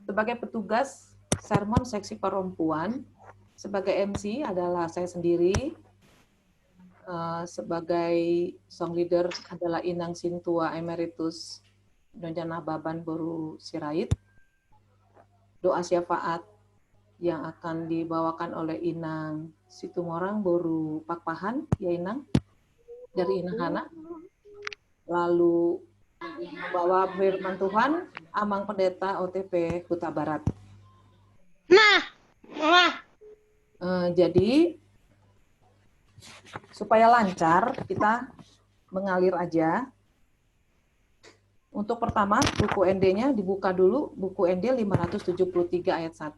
Sebagai petugas sermon seksi perempuan, sebagai MC adalah saya sendiri, sebagai song leader adalah Inang Sintua Emeritus Nyonya Nababan Boru Sirait. Doa syafaat yang akan dibawakan oleh Inang Situmorang Boru Pakpahan, ya Inang, dari Inang Hana. Lalu membawa firman Tuhan, Amang Pendeta OTP Kuta Barat. Jadi, supaya lancar, kita mengalir aja. Untuk pertama, buku ND-nya dibuka dulu, buku ND 573 ayat 1.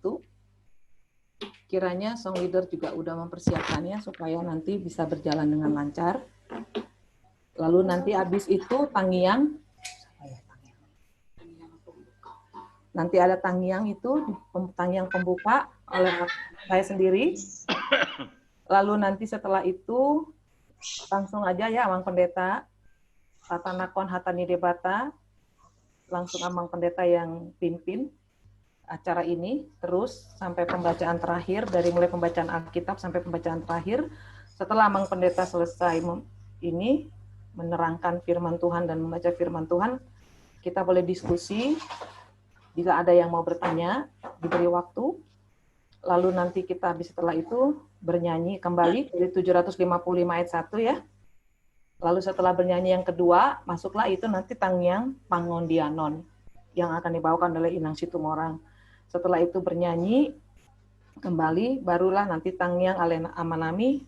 Kiranya song leader juga udah mempersiapkannya supaya nanti bisa berjalan dengan lancar. Lalu nanti habis itu tangiyang. Nanti ada tangiyang itu, tangiyang pembuka oleh saya sendiri. Lalu nanti setelah itu langsung aja ya Amang Pendeta, Tatanakon Hatani Debata, langsung Amang Pendeta yang pimpin acara ini, terus sampai pembacaan terakhir, dari mulai pembacaan Alkitab sampai pembacaan terakhir. Setelah Amang Pendeta selesai ini, menerangkan firman Tuhan dan membaca firman Tuhan, kita boleh diskusi, jika ada yang mau bertanya, diberi waktu. Lalu nanti kita habis setelah itu bernyanyi kembali dari 755 ayat 1 ya. Lalu setelah bernyanyi yang kedua, masuklah itu nanti tangiyang pangondianon yang akan dibawakan oleh Inang Situmorang. Setelah itu bernyanyi kembali, barulah nanti tangiyang Alena Amanami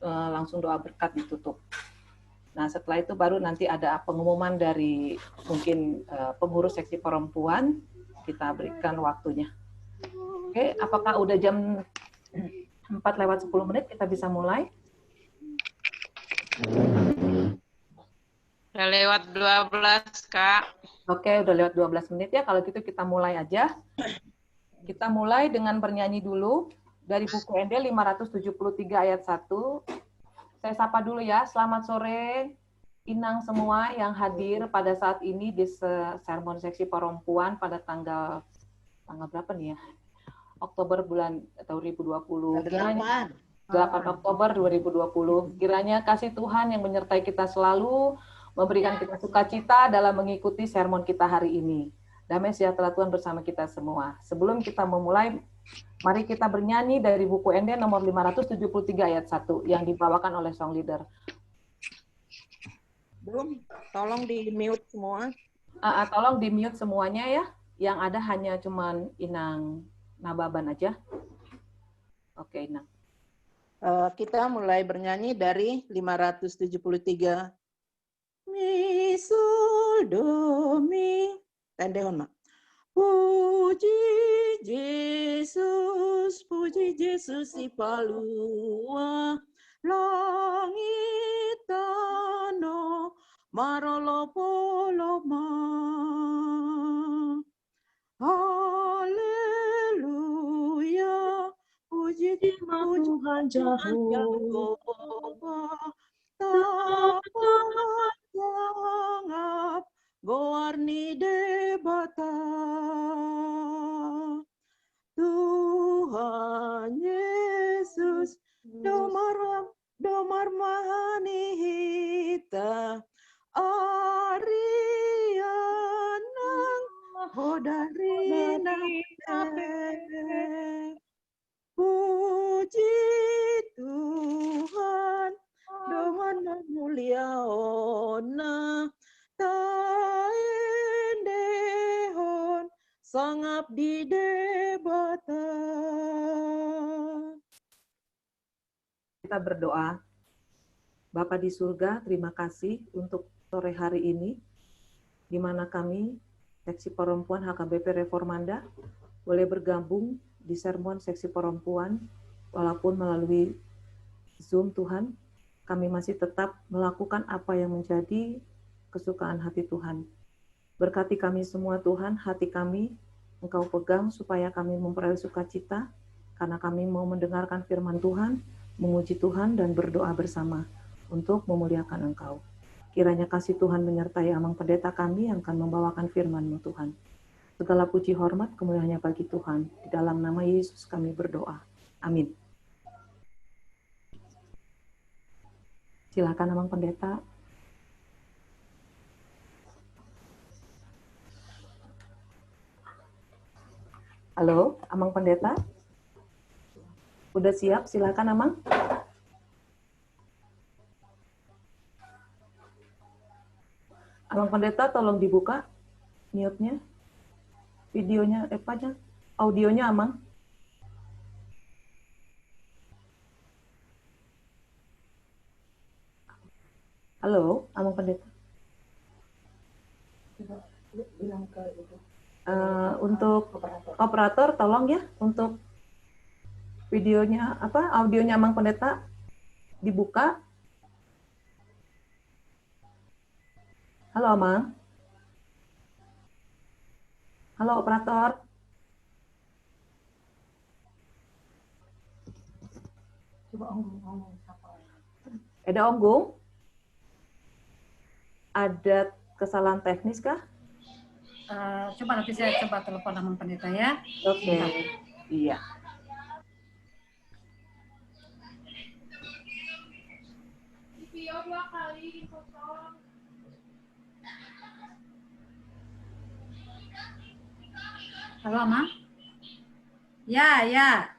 langsung doa berkat ditutup. Nah setelah itu baru nanti ada pengumuman dari mungkin pengurus seksi perempuan, kita berikan waktunya. Oke, apakah udah jam 4:10 kita bisa mulai? Udah lewat 12, Kak. Oke, udah lewat 12 menit ya. Kalau gitu kita mulai aja. Kita mulai dengan bernyanyi dulu dari buku ND 573 ayat 1. Saya sapa dulu ya. Selamat sore Inang semua yang hadir pada saat ini di sermon seksi perempuan pada tanggal berapa nih ya? Oktober bulan 2020. Kiranya 8 Oktober 2020. Kiranya kasih Tuhan yang menyertai kita selalu, memberikan kita sukacita dalam mengikuti sermon kita hari ini. Damai sejahtera Tuhan bersama kita semua. Sebelum kita memulai, mari kita bernyanyi dari buku ND nomor 573 ayat 1 yang dibawakan oleh song leader. Belum, tolong di-mute semua. Tolong di-mute semuanya ya. Yang ada hanya cuman Inang Nababan aja. Oke, Inang. Kita mulai bernyanyi dari 573. Mi, sol, do, mi. Tendehon, Mak. Puji Yesus si palua, langit tanah, marolopoloma. Haleluya, puji Tuhan Jehovah, tapat sangap goarni debata. Tuhan Yesus, domar mahani hita, arianang hodari nape. Puji Tuhan, domar mulia ona, taendehon, sangap di debata. Kita berdoa. Bapa di surga, terima kasih untuk sore hari ini, di mana kami, Seksi Perempuan HKBP Reformanda, boleh bergabung di sermon Seksi Perempuan, walaupun melalui Zoom Tuhan, kami masih tetap melakukan apa yang menjadi kesukaan hati Tuhan. Berkati kami semua Tuhan, hati kami Engkau pegang supaya kami memperoleh sukacita, karena kami mau mendengarkan firman Tuhan, memuji Tuhan, dan berdoa bersama untuk memuliakan Engkau. Kiranya kasih Tuhan menyertai Amang Pendeta kami yang akan membawakan firman-Mu Tuhan. Segala puji hormat kemuliaannya bagi Tuhan. Di dalam nama Yesus kami berdoa. Amin. Silakan Amang Pendeta. Halo, Amang Pendeta. Udah siap? Silakan Amang. Amang Pendeta tolong dibuka mute-nya. Videonya, apanya? Audionya Amang. Halo, Amang Pendeta. Untuk operator tolong ya, untuk videonya, audionya Amang Pendeta dibuka. Halo Amang. Halo operator. Coba ngomong siapa? Ada Onggung? Ada kesalahan teknis kah? Coba nanti saya coba telepon Amang Pendeta ya. Oke. Iya. Video 2 kali dipotong. Halo Amang? Ya, ya.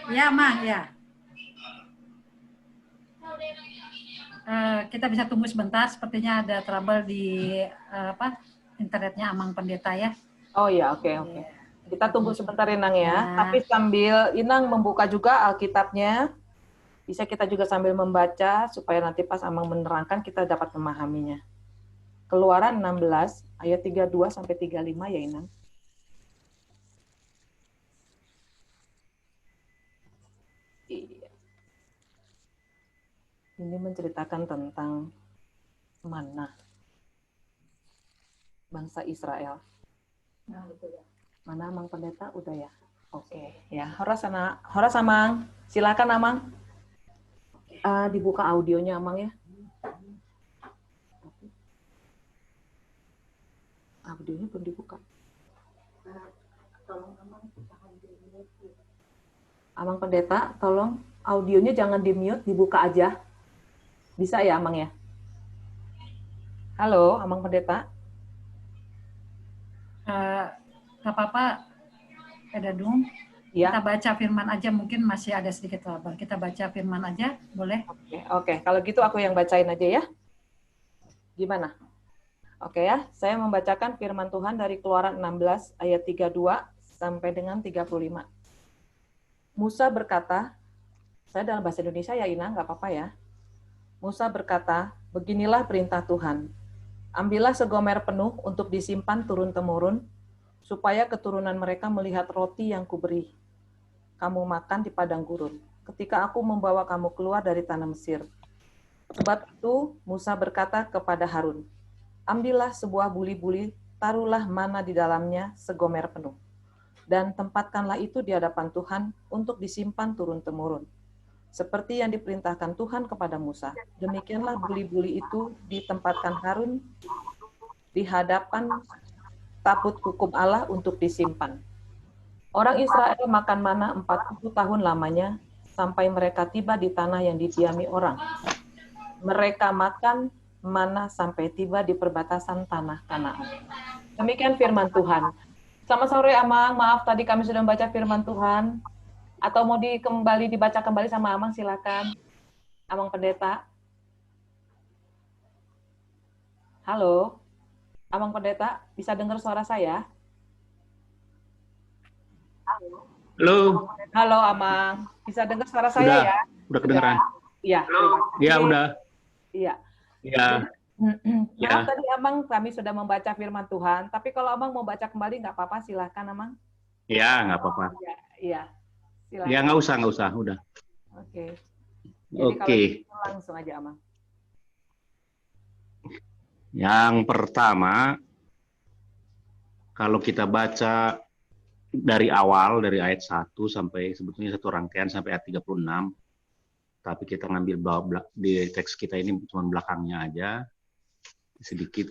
Ya, Mang, ya. Kita bisa tunggu sebentar, sepertinya ada trouble di internetnya Amang Pendeta ya. Oh ya, oke. Kita tunggu sebentar Inang ya. Tapi sambil Inang membuka juga Alkitabnya, bisa kita juga sambil membaca supaya nanti pas Amang menerangkan kita dapat memahaminya. Keluaran 16 ayat 32 sampai 35 ya Inang. Iya. Ini menceritakan tentang mana bangsa Israel. Mana Amang Pendeta? Udah ya? Oke. Ya, horas Amang. Silakan Amang. Dibuka audionya Amang ya. Audionya belum dibuka. Amang Pendeta, tolong audionya jangan di-mute, dibuka aja. Bisa ya, Amang ya? Halo, Amang Pendeta. Nggak apa-apa, Dadung. Ya. Kita baca firman aja, mungkin masih ada sedikit trouble. Kita baca firman aja, boleh? Oke. Kalau gitu aku yang bacain aja ya. Gimana? Oke ya, saya membacakan firman Tuhan dari Keluaran 16 ayat 32 sampai dengan 35. Musa berkata, saya dalam bahasa Indonesia ya Ina, nggak apa-apa ya. Musa berkata, beginilah perintah Tuhan. Ambillah segomer penuh untuk disimpan turun-temurun, supaya keturunan mereka melihat roti yang kuberi. Kamu makan di padang gurun, ketika aku membawa kamu keluar dari tanah Mesir. Sebab itu Musa berkata kepada Harun, ambillah sebuah buli-buli, taruhlah mana di dalamnya segomer penuh. Dan tempatkanlah itu di hadapan Tuhan untuk disimpan turun-temurun. Seperti yang diperintahkan Tuhan kepada Musa. Demikianlah buli-buli itu ditempatkan Harun di hadapan tabut hukum Allah untuk disimpan. Orang Israel makan mana 40 tahun lamanya, sampai mereka tiba di tanah yang didiami orang. Mereka makan mana sampai tiba di perbatasan tanah Kanaan. Demikian firman Tuhan. Selamat sore Amang, maaf tadi kami sudah membaca firman Tuhan. Atau mau dibaca kembali sama Amang, silakan. Amang Pendeta. Halo, Amang Pendeta, bisa dengar suara saya? Halo. Halo Amang, bisa dengar suara saya ya? Udah kedengeran. Iya. Iya, udah. Iya. Iya. Maaf tadi Amang kami sudah membaca firman Tuhan, tapi kalau Amang mau baca kembali nggak apa-apa, silahkan Amang. Iya, nggak apa-apa. Iya, silahkan. Ya, nggak usah, udah. Oke. Jadi kalau gitu langsung aja Amang. Yang pertama, kalau kita baca dari awal, dari ayat 1 sampai sebetulnya satu rangkaian sampai ayat 36, tapi kita ngambil di teks kita ini cuma belakangnya aja, sedikit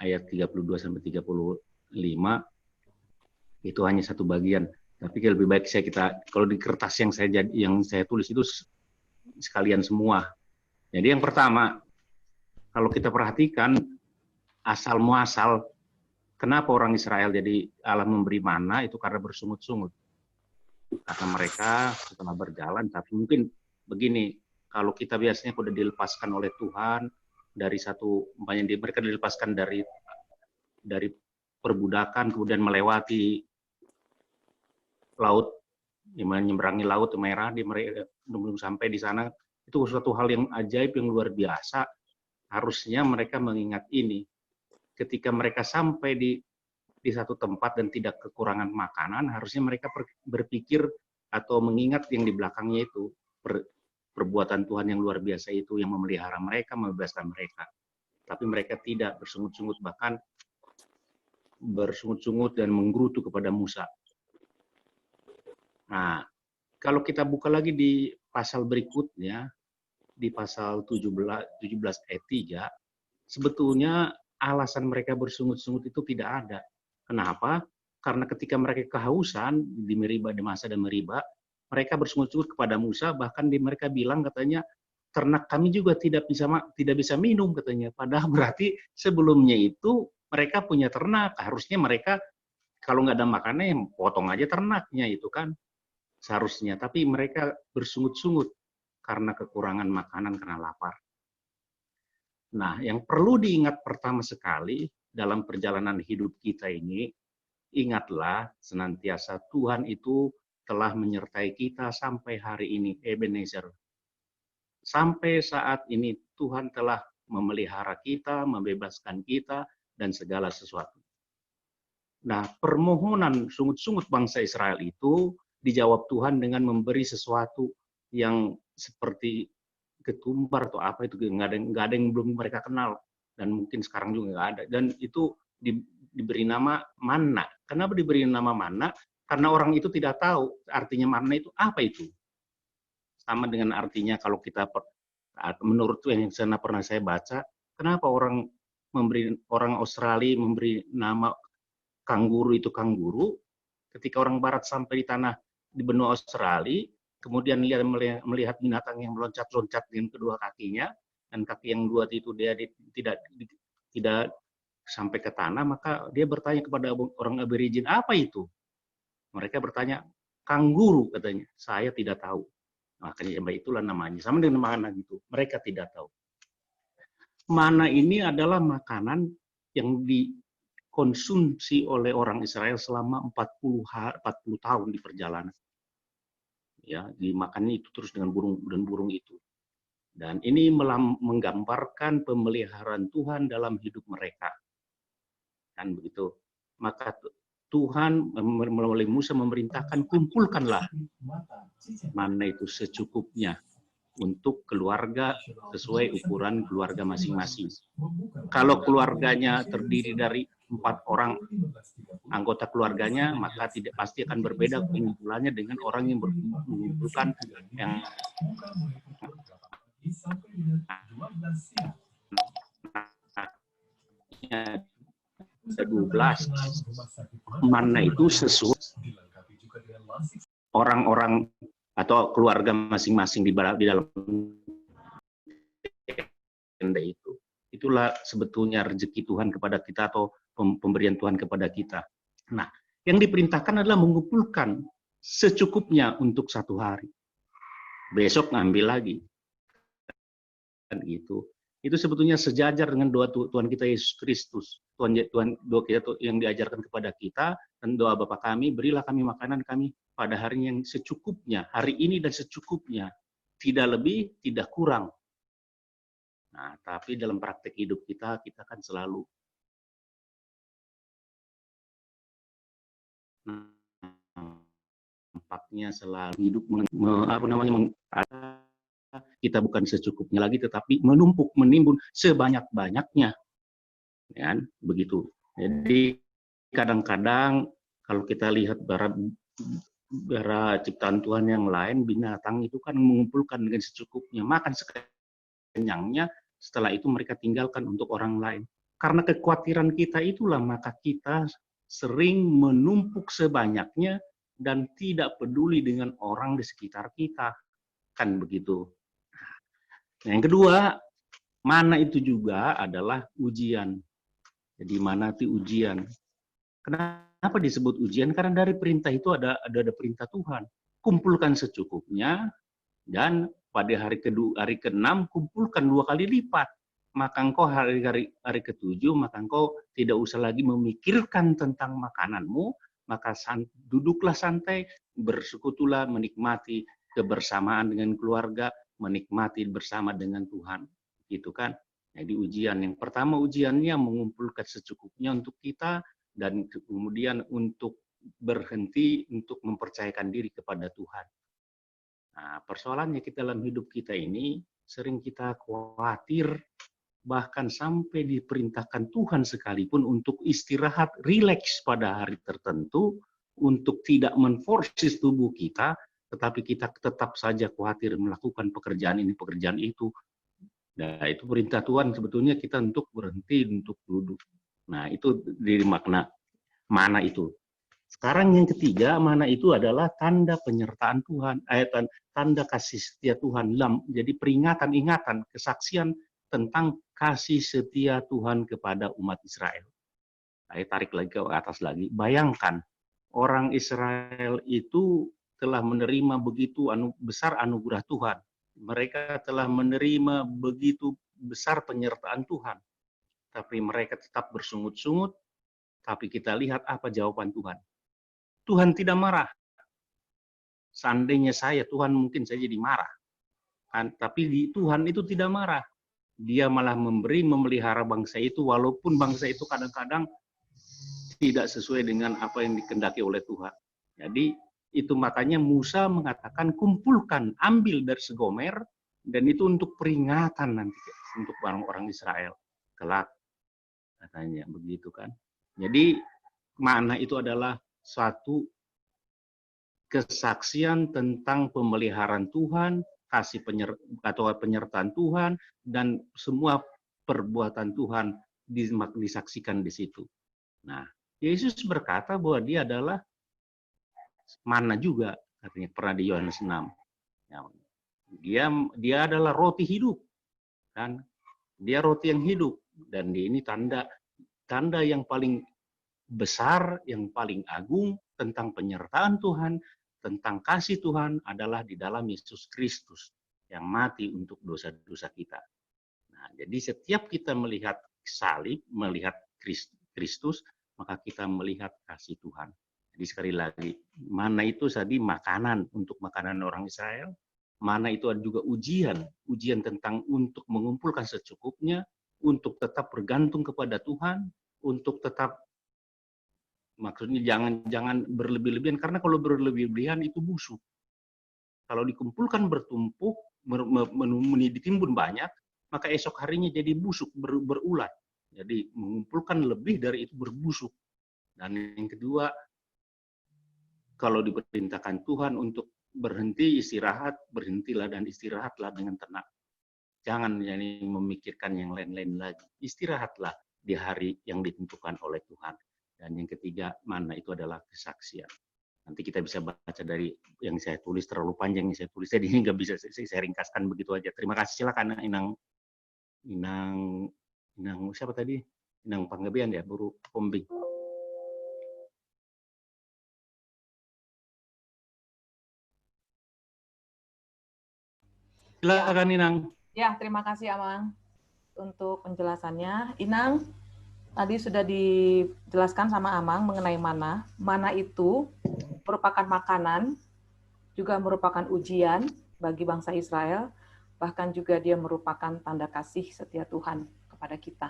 ayat 32 sampai 35 itu hanya satu bagian. Tapi lebih baik kalau di kertas yang saya tulis itu sekalian semua. Jadi yang pertama, kalau kita perhatikan asal muasal kenapa orang Israel jadi Allah memberi mana itu karena bersungut-sungut. Karena mereka setelah berjalan, tapi mungkin begini, kalau kita biasanya sudah dilepaskan oleh Tuhan dari mereka dilepaskan dari perbudakan, kemudian melewati laut, menyeberangi laut merah, belum sampai di sana, itu suatu hal yang ajaib, yang luar biasa. Harusnya mereka mengingat ini. Ketika mereka sampai di satu tempat dan tidak kekurangan makanan, harusnya mereka berpikir atau mengingat yang di belakangnya itu, perbuatan Tuhan yang luar biasa itu, yang memelihara mereka, membebaskan mereka. Tapi mereka tidak, bersungut-sungut, bahkan bersungut-sungut dan menggerutu kepada Musa. Nah, kalau kita buka lagi di pasal berikutnya, di pasal 17 ayat 3, sebetulnya alasan mereka bersungut-sungut itu tidak ada. Kenapa? Karena ketika mereka kehausan di Meriba, di Masa dan Meriba, mereka bersungut-sungut kepada Musa, bahkan mereka bilang katanya, ternak kami juga tidak bisa minum katanya. Padahal berarti sebelumnya itu mereka punya ternak. Harusnya mereka kalau nggak ada makanan, ya potong aja ternaknya itu kan. Seharusnya, tapi mereka bersungut-sungut karena kekurangan makanan, karena lapar. Nah, yang perlu diingat pertama sekali dalam perjalanan hidup kita ini, ingatlah senantiasa Tuhan itu telah menyertai kita sampai hari ini, Ebenezer. Sampai saat ini Tuhan telah memelihara kita, membebaskan kita, dan segala sesuatu. Nah, permohonan sungut-sungut bangsa Israel itu dijawab Tuhan dengan memberi sesuatu yang seperti ketumbar atau apa itu, nggak ada yang belum mereka kenal, dan mungkin sekarang juga nggak ada. Dan itu diberi nama manna. Kenapa diberi nama manna? Karena orang itu tidak tahu artinya manna itu apa itu. Sama dengan artinya kalau kita menurut yang pernah saya baca, kenapa orang Australia memberi nama kanguru itu kanguru, ketika orang Barat sampai di benua Australia, kemudian melihat binatang yang meloncat-loncat dengan kedua kakinya, dan kaki yang dua itu dia tidak sampai ke tanah, maka dia bertanya kepada orang Aborigin, apa itu? Mereka bertanya, kanguru katanya. Saya tidak tahu. Makanya itulah namanya. Sama dengan mana gitu. Mereka tidak tahu. Mana ini adalah makanan yang dikonsumsi oleh orang Israel selama 40 tahun di perjalanan. Ya, dimakannya itu terus dengan burung itu. Dan ini menggambarkan pemeliharaan Tuhan dalam hidup mereka. Kan begitu. Maka Tuhan melalui Musa memerintahkan, kumpulkanlah mana itu secukupnya untuk keluarga sesuai ukuran keluarga masing-masing. Kalau keluarganya terdiri dari 4 orang anggota keluarganya, maka tidak pasti akan berbeda pengumpulannya dengan orang yang mengumpulkan yang ada 12. Mana itu sesuai orang-orang atau keluarga masing-masing di dalam tenda itu. Itulah sebetulnya rezeki Tuhan kepada kita atau pemberian Tuhan kepada kita. Nah, yang diperintahkan adalah mengumpulkan secukupnya untuk 1 hari. Besok ngambil lagi. Dan itu sebetulnya sejajar dengan doa Tuhan kita Yesus Kristus. Doa kita yang diajarkan kepada kita, dan doa Bapa kami, berilah kami makanan kami pada hari yang secukupnya, hari ini dan secukupnya, tidak lebih, tidak kurang. Nah, tapi dalam praktek hidup kita kan selalu nampaknya selalu hidup kita bukan secukupnya lagi, tetapi menumpuk, menimbun sebanyak-banyaknya, kan begitu. Jadi kadang-kadang kalau kita lihat bara ciptaan Tuhan yang lain, binatang itu kan mengumpulkan dengan secukupnya, makan sekenyangnya, setelah itu mereka tinggalkan untuk orang lain. karena kekhawatiran kita itulah maka kita sering menumpuk sebanyaknya dan tidak peduli dengan orang di sekitar kita. Kan begitu. Yang kedua, mana itu juga adalah ujian. Jadi mana itu ujian. Kenapa disebut ujian? Karena dari perintah itu ada perintah Tuhan. Kumpulkan secukupnya, dan pada hari ke-6 kumpulkan 2 kali lipat. Maka engkau hari ke-7, maka engkau tidak usah lagi memikirkan tentang makananmu, maka duduklah santai, bersekutulah, menikmati kebersamaan dengan keluarga, menikmati bersama dengan Tuhan. Gitu kan? Jadi ujian yang pertama, ujiannya mengumpulkan secukupnya untuk kita, dan kemudian untuk berhenti untuk mempercayakan diri kepada Tuhan. Nah, persoalannya kita dalam hidup kita ini sering kita khawatir, bahkan sampai diperintahkan Tuhan sekalipun untuk istirahat, rileks pada hari tertentu, untuk tidak menforsis tubuh kita, tetapi kita tetap saja khawatir melakukan pekerjaan ini, pekerjaan itu. Nah, itu perintah Tuhan sebetulnya kita untuk berhenti, untuk duduk. Nah, itu dari makna mana itu. Sekarang yang ketiga, mana itu adalah tanda penyertaan Tuhan, tanda kasih setia Tuhan. Jadi peringatan, ingatan, kesaksian tentang kasih setia Tuhan kepada umat Israel. Saya tarik lagi ke atas lagi. Bayangkan, orang Israel itu telah menerima begitu besar anugerah Tuhan. Mereka telah menerima begitu besar penyertaan Tuhan. Tapi mereka tetap bersungut-sungut, tapi kita lihat apa jawaban Tuhan. Tuhan tidak marah. Seandainya Tuhan mungkin saya jadi marah. Tapi Tuhan itu tidak marah. Dia malah memelihara bangsa itu, walaupun bangsa itu kadang-kadang tidak sesuai dengan apa yang dikehendaki oleh Tuhan. Jadi itu makanya Musa mengatakan, kumpulkan, ambil dari segomer, dan itu untuk peringatan nanti untuk orang-orang Israel kelak, katanya begitu kan. Jadi makna itu adalah suatu kesaksian tentang pemeliharaan Tuhan, kasih penyertaan Tuhan, dan semua perbuatan Tuhan disaksikan di situ. Nah, Yesus berkata bahwa dia adalah mana juga, artinya pernah di Yohanes 6. Dia adalah roti hidup, kan? Dia roti yang hidup, dan ini tanda yang paling besar, yang paling agung tentang penyertaan Tuhan, tentang kasih Tuhan adalah di dalam Yesus Kristus yang mati untuk dosa-dosa kita. Nah, jadi setiap kita melihat salib, melihat Kristus, maka kita melihat kasih Tuhan. Jadi sekali lagi, mana itu tadi makanan untuk makanan orang Israel, mana itu juga ujian tentang untuk mengumpulkan secukupnya, untuk tetap bergantung kepada Tuhan, untuk tetap, maksudnya jangan berlebih-lebihan, karena kalau berlebih-lebihan itu busuk. Kalau dikumpulkan bertumpuk, ditimbun banyak, maka esok harinya jadi busuk, berulat. Jadi mengumpulkan lebih dari itu berbusuk. Dan yang kedua, kalau diperintahkan Tuhan untuk berhenti, istirahat, berhentilah dan istirahatlah dengan tenang. Jangan memikirkan yang lain-lain lagi. Istirahatlah di hari yang ditentukan oleh Tuhan. Dan yang ketiga, mana itu adalah kesaksian. Nanti kita bisa baca dari yang saya tulis, terlalu panjang yang saya tulis, jadi nggak bisa saya ringkaskan begitu aja. Terima kasih, silakan Inang siapa tadi? Inang Panggabean ya, Buru Pombing. Silakan Inang. Ya, terima kasih Amang untuk penjelasannya. Inang, tadi sudah dijelaskan sama Amang mengenai mana. Mana itu merupakan makanan, juga merupakan ujian bagi bangsa Israel, bahkan juga dia merupakan tanda kasih setia Tuhan kepada kita.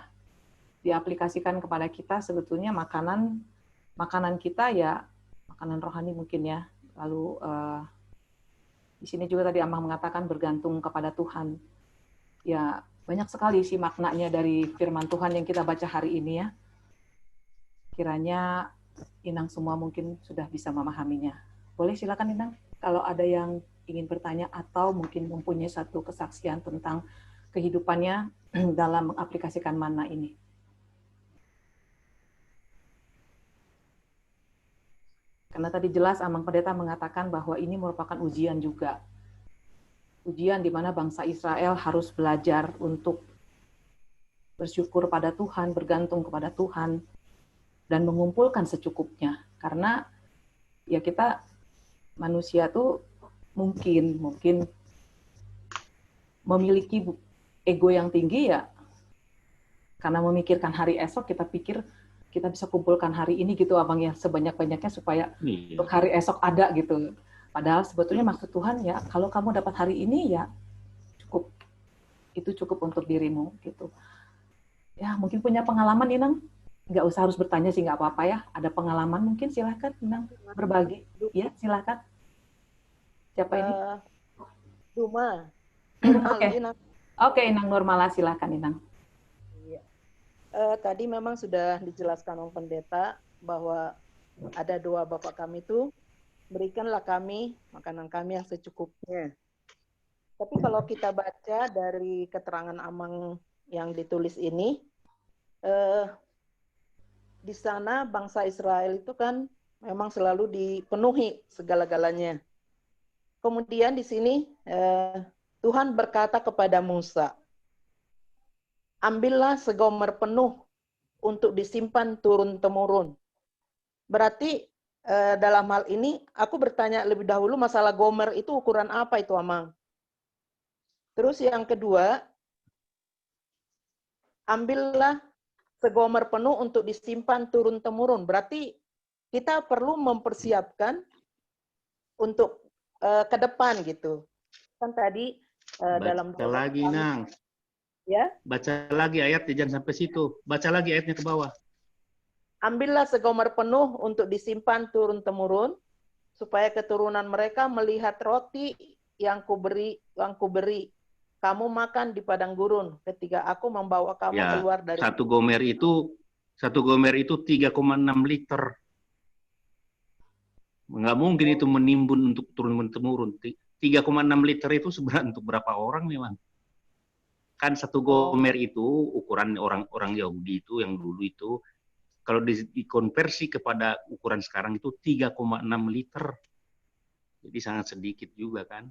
Diaplikasikan kepada kita sebetulnya makanan kita ya, makanan rohani mungkin ya. Lalu di sini juga tadi Amang mengatakan bergantung kepada Tuhan. Ya, banyak sekali sih maknanya dari firman Tuhan yang kita baca hari ini ya. Kiranya Inang semua mungkin sudah bisa memahaminya. Boleh silakan Inang, kalau ada yang ingin bertanya atau mungkin mempunyai satu kesaksian tentang kehidupannya dalam mengaplikasikan mana ini. Karena tadi jelas Amang Pendeta mengatakan bahwa ini merupakan ujian juga. Ujian di mana bangsa Israel harus belajar untuk bersyukur pada Tuhan, bergantung kepada Tuhan, dan mengumpulkan secukupnya. Karena ya kita manusia tuh mungkin memiliki ego yang tinggi ya, karena memikirkan hari esok kita pikir kita bisa kumpulkan hari ini gitu Abang ya, sebanyak-banyaknya supaya untuk hari esok ada gitu. Padahal sebetulnya maksud Tuhan ya, kalau kamu dapat hari ini ya cukup, itu cukup untuk dirimu gitu. Ya mungkin punya pengalaman Inang, nggak usah harus bertanya sih, nggak apa-apa ya. Ada pengalaman mungkin, silahkan Inang berbagi. Ya silahkan. Siapa ini? Duma. Oke, Inang Nurmala, silahkan Inang. Tadi memang sudah dijelaskan oleh pendeta bahwa ada doa Bapak kami itu, berikanlah kami makanan kami yang secukupnya. Tapi kalau kita baca dari keterangan Amang yang ditulis ini, di sana bangsa Israel itu kan memang selalu dipenuhi segala-galanya. Kemudian di sini Tuhan berkata kepada Musa, ambillah segomer penuh untuk disimpan turun-temurun. Berarti dalam hal ini aku bertanya lebih dahulu masalah gomer itu ukuran apa itu Amang? Terus yang kedua, ambillah segomer penuh untuk disimpan turun-temurun. Berarti kita perlu mempersiapkan untuk ke depan gitu. Kan tadi dalam baca lagi Nang. Ya. Baca lagi ayatnya, jangan sampai situ. Baca lagi ayatnya ke bawah. Ambillah segomer penuh untuk disimpan turun-temurun, supaya keturunan mereka melihat roti yang kuberi kamu makan di padang gurun ketika aku membawa kamu keluar dari satu gomer itu 3,6 liter. Nggak mungkin itu menimbun untuk turun-temurun. 3,6 liter itu sebenarnya untuk berapa orang memang? Kan satu gomer itu ukuran orang Yahudi itu yang dulu itu kalau dikonversi kepada ukuran sekarang itu 3,6 liter. Jadi sangat sedikit juga kan.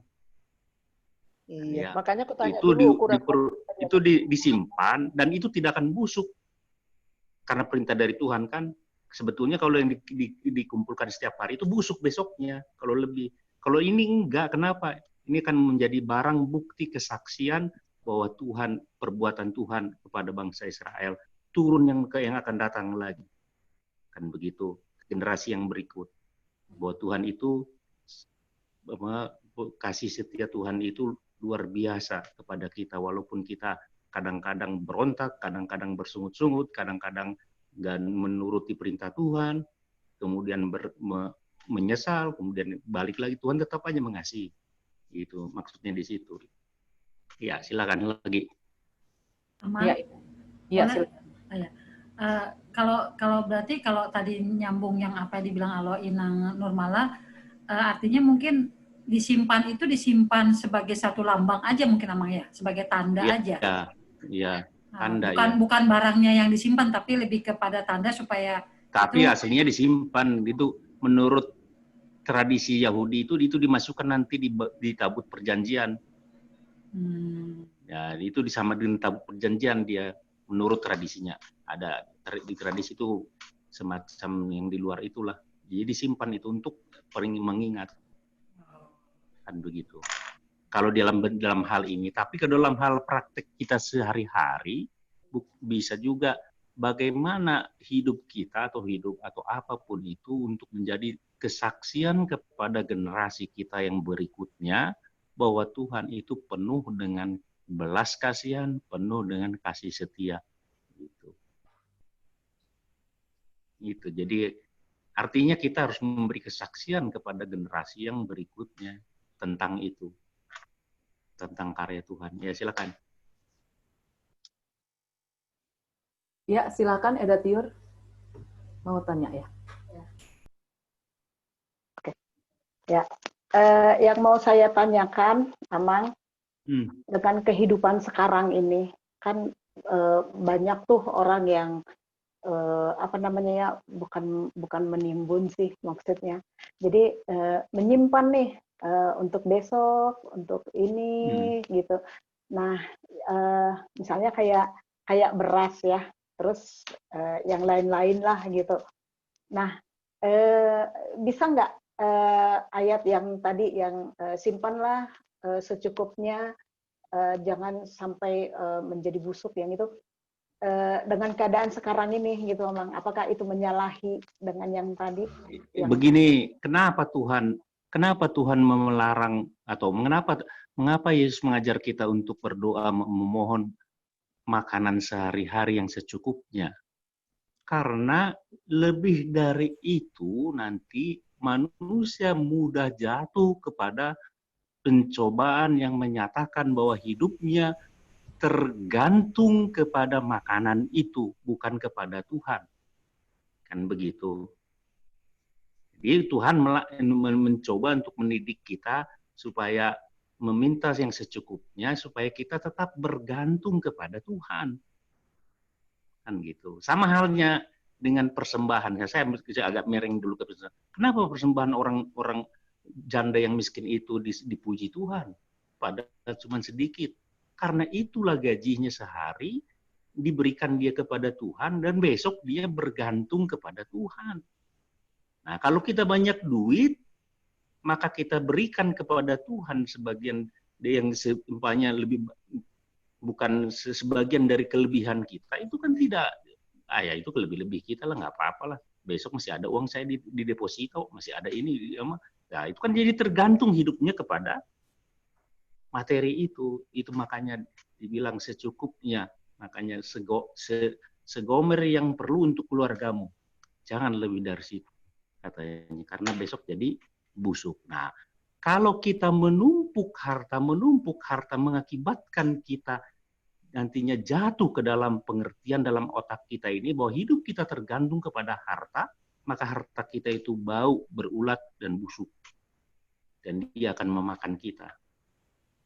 Iya, Ya, makanya aku tanya dulu ukuran itu disimpan dan itu tidak akan busuk. Karena perintah dari Tuhan kan sebetulnya kalau yang dikumpulkan setiap hari itu busuk besoknya kalau lebih. Kalau ini enggak, kenapa? Ini akan menjadi barang bukti kesaksian bahwa Tuhan, perbuatan Tuhan kepada bangsa Israel turun yang akan datang lagi. Kan begitu, generasi yang berikut. Bahwa Tuhan itu, kasih setia Tuhan itu luar biasa kepada kita, walaupun kita kadang-kadang berontak, kadang-kadang bersungut-sungut, kadang-kadang nggak menuruti perintah Tuhan, kemudian menyesal, kemudian balik lagi, Tuhan tetap aja mengasihi. Itu maksudnya di situ. Ya, silakan lagi. Iya, silakan. Kalau berarti kalau tadi nyambung yang apa yang dibilang Alo Inang Nurmala, artinya mungkin disimpan sebagai satu lambang aja mungkin Amang ya, sebagai tanda aja. Iya, tanda bukan barangnya yang disimpan, tapi lebih kepada tanda supaya. Tapi aslinya disimpan gitu. Menurut tradisi Yahudi itu dimasukkan nanti di tabut perjanjian. Ya, itu sama dengan tabut perjanjian dia menurut tradisinya. Ada di tradisi itu semacam yang di luar itulah. Jadi disimpan itu untuk mengingat. Kan begitu. Kalau dalam hal ini, tapi ke dalam hal praktek kita sehari-hari bisa juga bagaimana hidup kita atau apapun itu untuk menjadi kesaksian kepada generasi kita yang berikutnya bahwa Tuhan itu penuh dengan belas kasihan, penuh dengan kasih setia. Gitu. Jadi artinya kita harus memberi kesaksian kepada generasi yang berikutnya tentang itu, tentang karya Tuhan. Ya silakan. Ya silakan Eda Tiur mau tanya ya. Oke. Ya. Yang mau saya tanyakan, Amang, dengan kehidupan sekarang ini, kan banyak tuh orang yang apa namanya ya, bukan menimbun sih maksudnya. Jadi menyimpan nih untuk besok, untuk ini gitu. Nah, misalnya kayak beras ya, terus yang lain-lain lah gitu. Nah, bisa nggak ayat yang tadi yang simpanlah secukupnya, jangan sampai menjadi busuk yang itu dengan keadaan sekarang ini gitu, Mang. Apakah itu menyalahi dengan yang tadi? Begini, kenapa Tuhan melarang atau mengapa Yesus mengajar kita untuk berdoa memohon makanan sehari-hari yang secukupnya? Karena lebih dari itu nanti manusia mudah jatuh kepada pencobaan yang menyatakan bahwa hidupnya tergantung kepada makanan itu, bukan kepada Tuhan. Kan begitu. Jadi Tuhan mencoba untuk mendidik kita supaya meminta yang secukupnya, supaya kita tetap bergantung kepada Tuhan. Kan gitu. Sama halnya dengan persembahan. Saya agak miring dulu ke persembahan. Kenapa persembahan orang janda yang miskin itu dipuji Tuhan? Padahal cuma sedikit. Karena itulah gajinya sehari diberikan dia kepada Tuhan dan besok dia bergantung kepada Tuhan. Nah, kalau kita banyak duit, maka kita berikan kepada Tuhan sebagian yang seumpamanya lebih, bukan sebagian dari kelebihan kita, itu kan tidak, ya itu lebih-lebih kita lah, nggak apa-apa lah. Besok masih ada uang saya di deposito, masih ada ini, nah itu kan jadi tergantung hidupnya kepada materi itu makanya dibilang secukupnya, makanya segomer yang perlu untuk keluargamu, jangan lebih dari situ katanya, karena besok jadi busuk. Nah, kalau kita menumpuk harta mengakibatkan kita nantinya jatuh ke dalam pengertian dalam otak kita ini bahwa hidup kita tergantung kepada harta, maka harta kita itu bau, berulat, dan busuk. Dan dia akan memakan kita.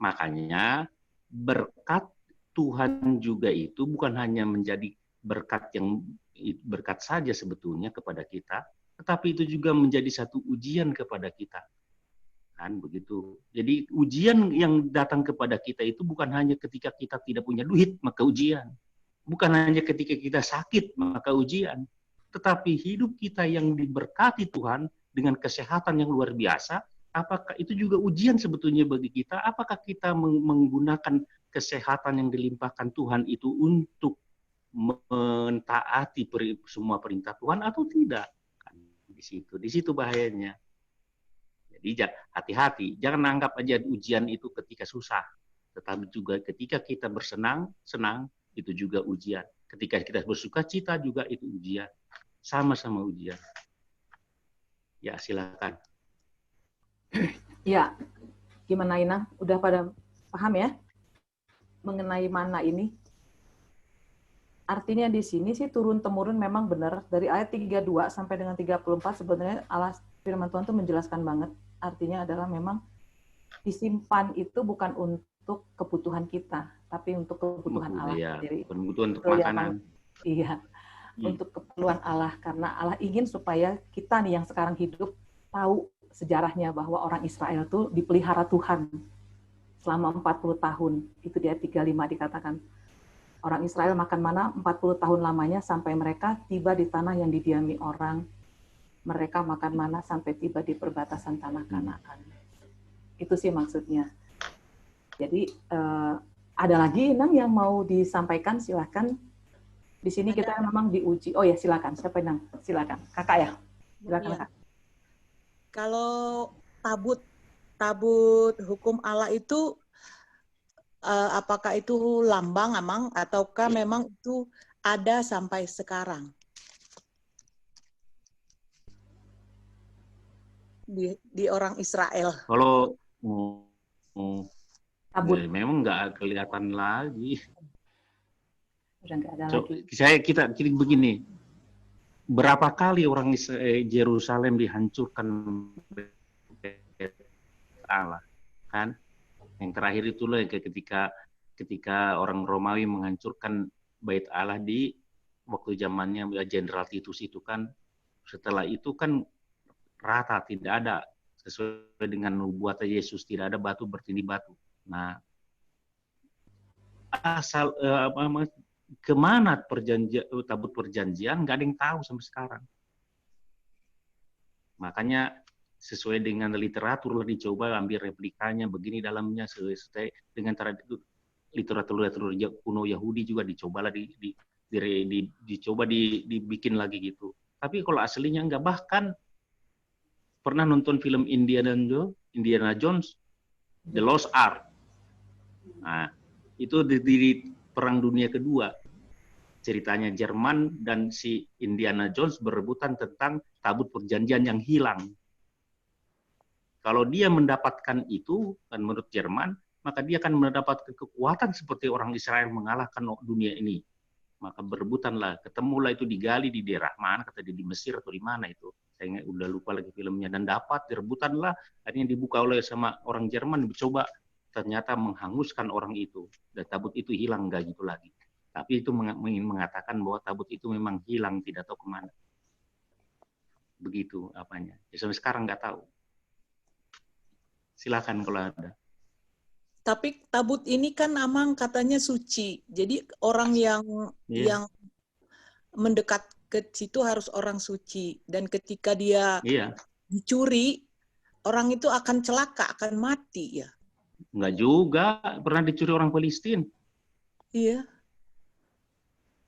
Makanya berkat Tuhan juga itu bukan hanya menjadi berkat saja sebetulnya kepada kita, tetapi itu juga menjadi satu ujian kepada kita. Kan begitu. Jadi ujian yang datang kepada kita itu bukan hanya ketika kita tidak punya duit, maka ujian. Bukan hanya ketika kita sakit, maka ujian. Tetapi hidup kita yang diberkati Tuhan dengan kesehatan yang luar biasa, apakah itu juga ujian sebetulnya bagi kita? Apakah kita menggunakan kesehatan yang dilimpahkan Tuhan itu untuk mentaati semua perintah Tuhan atau tidak? Kan di situ bahayanya. Jadi hati-hati, jangan anggap aja ujian itu ketika susah, tetapi juga ketika kita senang itu juga ujian. Ketika kita bersuka cita juga itu ujian, sama-sama ujian. Ya silakan. Ya, gimana Ina? Udah pada paham ya? Mengenai mana ini? Artinya di sini sih turun-temurun memang benar. Dari ayat 32 sampai dengan 34 sebenarnya Allah firman Tuhan itu menjelaskan banget. Artinya adalah memang disimpan itu bukan untuk kebutuhan kita, tapi untuk kebutuhan Allah sendiri. Kebutuhan untuk makanan. Iya, untuk keperluan Allah. Karena Allah ingin supaya kita nih yang sekarang hidup tahu sejarahnya bahwa orang Israel itu dipelihara Tuhan selama 40 tahun. Itu di ayat 35 dikatakan. Orang Israel makan mana 40 tahun lamanya sampai mereka tiba di tanah yang didiami orang. Mereka makan mana sampai tiba di perbatasan tanah Kanaan. Itu sih maksudnya. Jadi ada lagi Inang yang mau disampaikan, silakan. Di sini kita memang diuji. Oh ya silakan, siapa Inang? Silakan. Kakak ya? Silakan ya. Kak. Kalau tabut hukum Allah itu apakah itu lambang Amang ataukah memang itu ada sampai sekarang di orang Israel? Kalau Tabut. memang nggak kelihatan lagi. Udah nggak ada lagi. Kita begini. Berapa kali orang Yerusalem dihancurkan Allah, kan? Yang terakhir itulah ketika orang Romawi menghancurkan bait Allah di waktu zamannya Jenderal Titus itu kan, setelah itu kan rata, tidak ada sesuai dengan nubuatan Yesus, tidak ada batu bertindih batu. Nah, asal kemana tabut perjanjian nggak ada yang tahu sampai sekarang. Makanya sesuai dengan literatur lah dicoba ambil replikanya begini dalamnya, sesuai dengan literatur kuno Yahudi juga dicobalah dibikin lagi gitu. Tapi kalau aslinya enggak. Bahkan pernah nonton film Indiana Jones, The Lost Ark. Nah, itu di Perang Dunia Kedua. Ceritanya Jerman dan si Indiana Jones berebutan tentang tabut perjanjian yang hilang. Kalau dia mendapatkan itu, kan menurut Jerman, maka dia akan mendapatkan kekuatan seperti orang Israel mengalahkan dunia ini. Maka berebutanlah, ketemulah itu digali di daerah mana, kata dia di Mesir atau di mana itu. Saya udah lupa lagi filmnya. Dan dapat, direbutanlah, akhirnya dibuka oleh sama orang Jerman, dicoba ternyata menghanguskan orang itu. Dan tabut itu hilang, nggak gitu lagi. Tapi itu ingin mengatakan bahwa tabut itu memang hilang, tidak tahu kemana. Begitu apanya. Ya, sampai sekarang nggak tahu. Silakan kalau ada. Tapi tabut ini kan Amang katanya suci. Jadi orang yang mendekat ke situ harus orang suci. Dan ketika dia dicuri, orang itu akan celaka, akan mati ya. Enggak juga, pernah dicuri orang Palestina. Iya.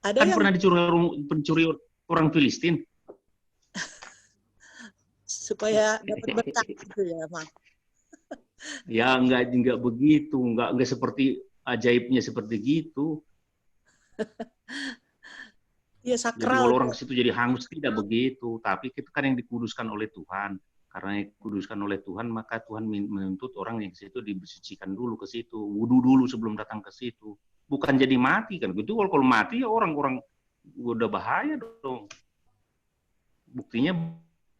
Ada kan yang pernah pencuri orang Palestina. Supaya dapat berkah gitu ya, Mang. Ya enggak begitu, enggak seperti ajaibnya seperti gitu. Ya sakral. Jadi kalau orang ke situ jadi hangus, tidak begitu, tapi itu kan yang dikuduskan oleh Tuhan. Karena yang dikuduskan oleh Tuhan, maka Tuhan menuntut orang yang ke situ disucikan dulu ke situ, wudu dulu sebelum datang ke situ. Bukan jadi mati kan gitu. Kalau mati ya orang-orang udah bahaya dong. Buktinya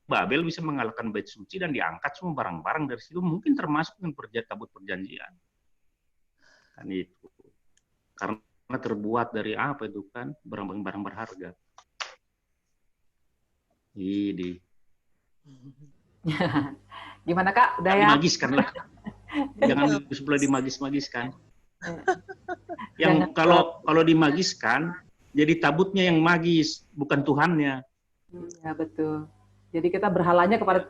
Babel bisa mengalahkan bait suci dan diangkat semua barang-barang dari situ, mungkin termasuk dengan tabut perjanjian. Kan itu. Karena terbuat dari apa itu kan? Barang-barang berharga. Ini. Gimana Kak? Udah ya? Dimagiskan lah. Jangan sebelah dimagis-magiskan. Yang kalau dimagiskan, jadi tabutnya yang magis, bukan Tuhannya. Ya betul. Jadi kita berhalanya kepada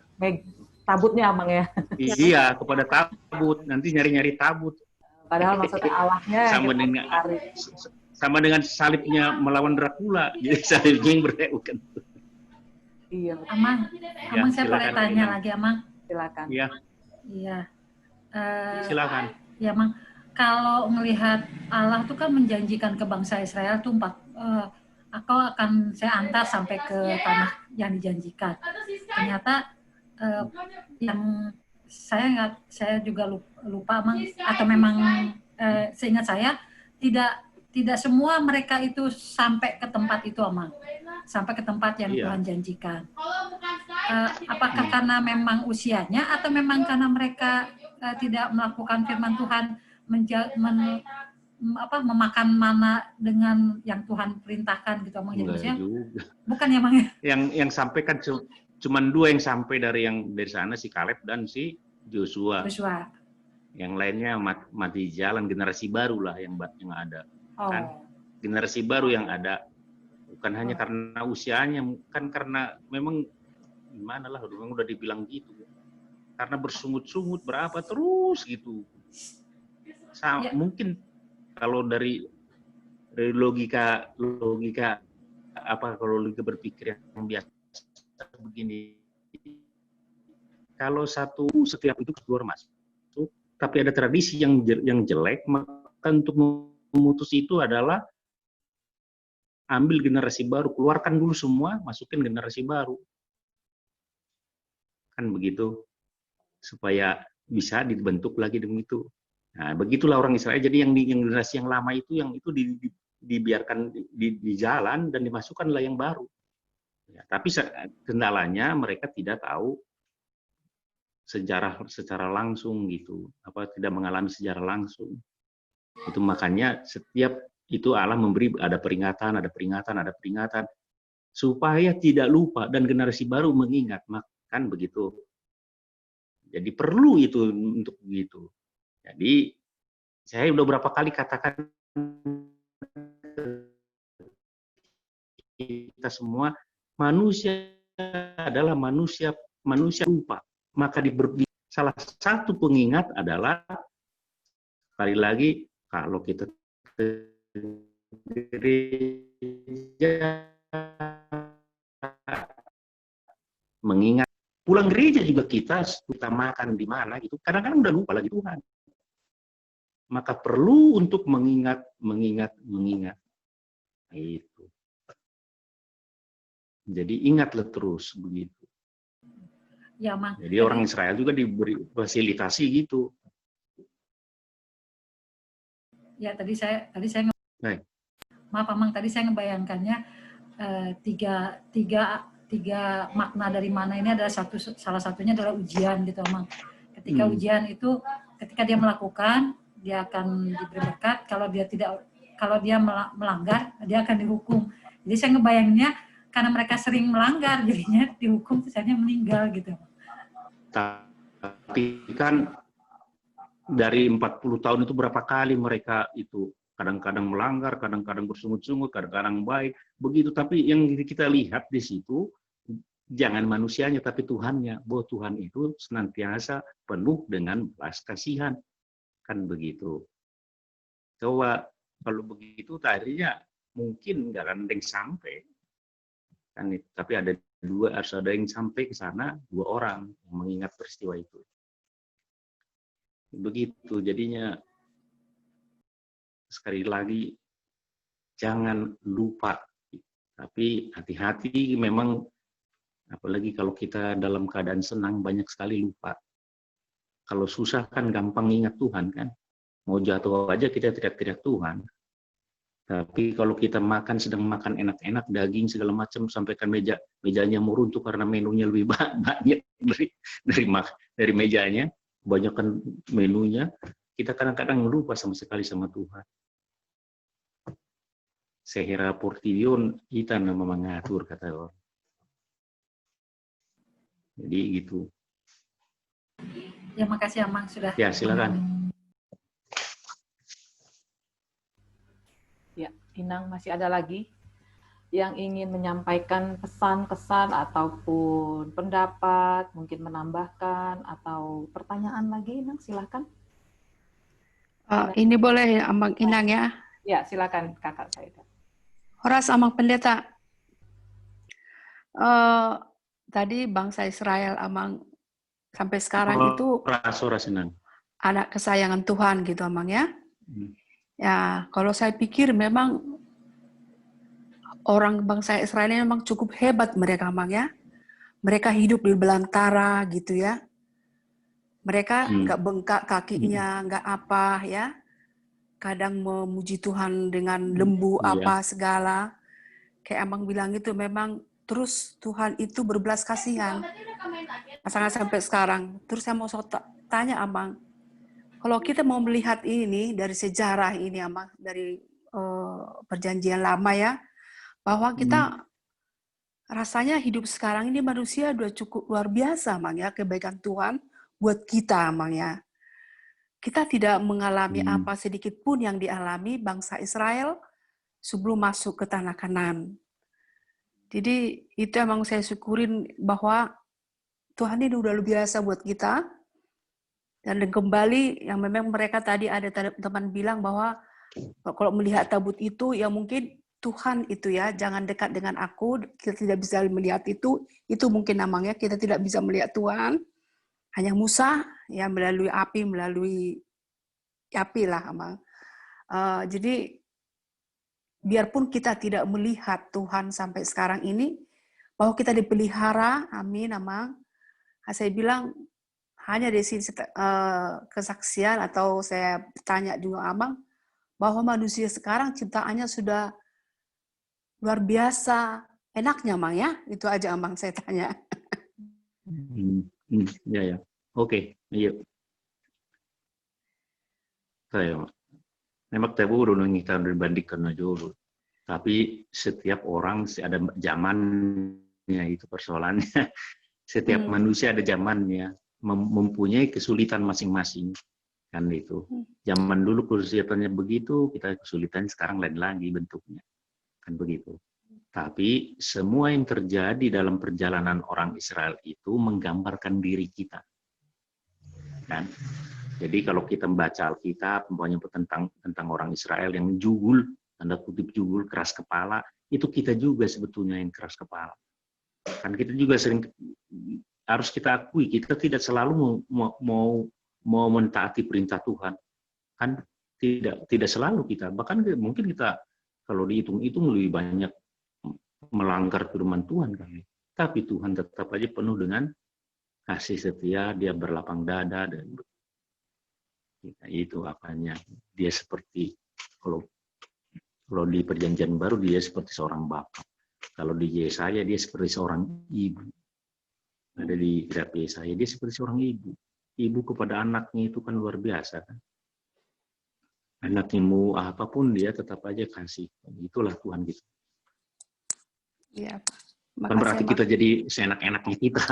tabutnya, Amang ya. Iya, kepada tabut. Nanti nyari-nyari tabut. Padahal maksudnya Allahnya sama dengan salibnya melawan Dracula. Jadi salibnya yang berewokan. Iya. Amang saya boleh tanya lagi, Amang? Silakan. Iya. Iya. Silakan. Ya, Mang. Kalau melihat Allah tuh kan menjanjikan ke bangsa Israel tuh aku akan saya antar sampai ke tanah yang dijanjikan. Ternyata yang saya juga lupa Mang, atau memang seingat saya tidak semua mereka itu sampai ke tempat itu Mang, sampai ke tempat yang Tuhan janjikan. Apakah karena memang usianya atau memang karena mereka tidak melakukan firman Tuhan, memakan mana dengan yang Tuhan perintahkan gitu, Mang? Jadi bukan ya, Mang? Yang sampai kan cuma 2 yang sampai dari sana, si Kaleb dan si Joshua. Yang lainnya mati jalan, generasi baru lah yang ada. Kan generasi baru yang ada, bukan hanya karena usianya, kan karena memang gimana lah, memang udah dibilang gitu, karena bersungut-sungut berapa terus gitu. Mungkin kalau dari logika kalau logika berpikir yang biasa begini, kalau setiap itu keluar masuk, tapi ada tradisi yang jelek, maka untuk memutus itu adalah ambil generasi baru, keluarkan dulu semua, masukin generasi baru, kan begitu, supaya bisa dibentuk lagi dengan itu. Nah, begitulah orang Israel. Jadi yang generasi yang lama itu dibiarkan di jalan dan dimasukkanlah yang baru. Ya, tapi kendalanya mereka tidak tahu sejarah secara langsung gitu, tidak mengalami sejarah langsung. Itu makanya setiap itu Allah memberi ada peringatan, supaya tidak lupa dan generasi baru mengingat, kan begitu. Jadi perlu itu untuk begitu. Jadi saya udah berapa kali katakan kita semua, manusia adalah manusia lupa. Maka salah satu pengingat adalah, sekali lagi, kalau kita gereja mengingat, pulang gereja juga kita makan di mana gitu, kadang-kadang udah lupa lagi Tuhan. Maka perlu untuk mengingat. Itu. Jadi ingatlah terus begitu. Ya, Mang. Jadi orang Israel juga diberi fasilitasi gitu. Ya, tadi saya Baik. maaf, Mang, tadi saya ngebayangkannya tiga makna dari mana ini adalah salah satunya adalah ujian gitu, Mang. Ketika ujian itu, ketika dia melakukan, dia akan diberi berkat. Kalau dia melanggar, dia akan dihukum. Jadi saya ngebayanginnya karena mereka sering melanggar, jadinya dihukum misalnya meninggal gitu. Tapi kan dari 40 tahun itu berapa kali mereka itu kadang-kadang melanggar, kadang-kadang bersungut-sungut, kadang-kadang baik, begitu. Tapi yang kita lihat di situ, jangan manusianya, tapi Tuhannya. Bahwa Tuhan itu senantiasa penuh dengan belas kasihan. Kan begitu. Coba kalau begitu tadinya mungkin nggak ada yang sampai. Kan, tapi harus ada yang sampai ke sana, 2 orang yang mengingat peristiwa itu. Begitu, jadinya sekali lagi jangan lupa, tapi hati-hati memang, apalagi kalau kita dalam keadaan senang banyak sekali lupa. Kalau susah kan gampang ingat Tuhan kan, mau jatuh aja kita teriak-teriak Tuhan. Tapi kalau kita sedang makan enak-enak, daging segala macam, sampaikan mejanya mau runtuh karena menunya lebih banyak dari mejanya, banyakkan menunya, kita kadang-kadang lupa sama sekali sama Tuhan. Sehera portion kita nama mengatur, kata orang. Jadi gitu. Ya, makasih Amang sudah. Ya, silakan. Ya, Inang, masih ada lagi yang ingin menyampaikan pesan-kesan ataupun pendapat, mungkin menambahkan atau pertanyaan lagi, Inang, silakan. Ini boleh Amang Inang ya? Ya, silakan Kakak Saida. Horas Amang Pendeta. Tadi bangsa Israel Amang sampai sekarang itu anak kesayangan Tuhan gitu Amang ya. Ya, kalau saya pikir memang orang bangsa Israel ini memang cukup hebat mereka Amang ya. Mereka hidup di belantara gitu ya. Mereka nggak bengkak kakinya, nggak apa ya. Kadang memuji Tuhan dengan lembu apa segala. Kayak Amang bilang itu memang terus Tuhan itu berbelas kasihan. Pasangan sampai sekarang. Terus saya mau tanya Amang, kalau kita mau melihat ini dari sejarah ini Amang, dari perjanjian lama ya, bahwa kita rasanya hidup sekarang ini manusia udah cukup luar biasa Amang ya, kebaikan Tuhan buat kita Amang ya. Kita tidak mengalami apa sedikit pun yang dialami bangsa Israel sebelum masuk ke tanah Kanaan. Jadi itu emang saya syukurin bahwa Tuhan ini udah luar biasa buat kita. Dan kembali yang memang mereka tadi ada teman bilang bahwa kalau melihat tabut itu ya mungkin Tuhan itu ya, jangan dekat dengan aku, kita tidak bisa melihat itu mungkin namanya kita tidak bisa melihat Tuhan. Hanya Musa ya melalui api lah Amang. Jadi biarpun kita tidak melihat Tuhan sampai sekarang ini, bahwa kita dipelihara, amin Amang. Saya bilang hanya dari sini kesaksian atau saya tanya juga Amang, bahwa manusia sekarang ciptaannya sudah luar biasa enaknya Amang ya. Itu aja Amang saya tanya. Ya. Oke, yuk. Saya Memang tabu udah kita dibandingkan dulu. Tapi setiap orang ada zamannya, itu persoalannya. Setiap manusia ada zamannya, mempunyai kesulitan masing-masing. Kan itu. Zaman dulu kesulitannya begitu, kita kesulitan sekarang lain lagi bentuknya. Kan begitu. Tapi semua yang terjadi dalam perjalanan orang Israel itu menggambarkan diri kita. Kan? Jadi kalau kita membaca Alkitab, mempunyai tentang orang Israel yang jugul, tanda kutip jugul, keras kepala, itu kita juga sebetulnya yang keras kepala. Kan kita juga sering, harus kita akui, kita tidak selalu mau mentaati perintah Tuhan. Kan tidak selalu kita, bahkan mungkin kita kalau dihitung-hitung lebih banyak melanggar firman Tuhan kali. Tapi Tuhan tetap aja penuh dengan kasih setia, dia berlapang dada, dan itu apanya, dia seperti kalau di perjanjian baru dia seperti seorang bapak, kalau di Yesaya dia seperti seorang ibu, ada di kitab Yesaya dia seperti seorang ibu kepada anaknya, itu kan luar biasa kan. Anaknya mau apapun dia tetap aja kasih, itulah Tuhan gitu. Iya, Bukan berarti kita jadi seenak-enaknya kita.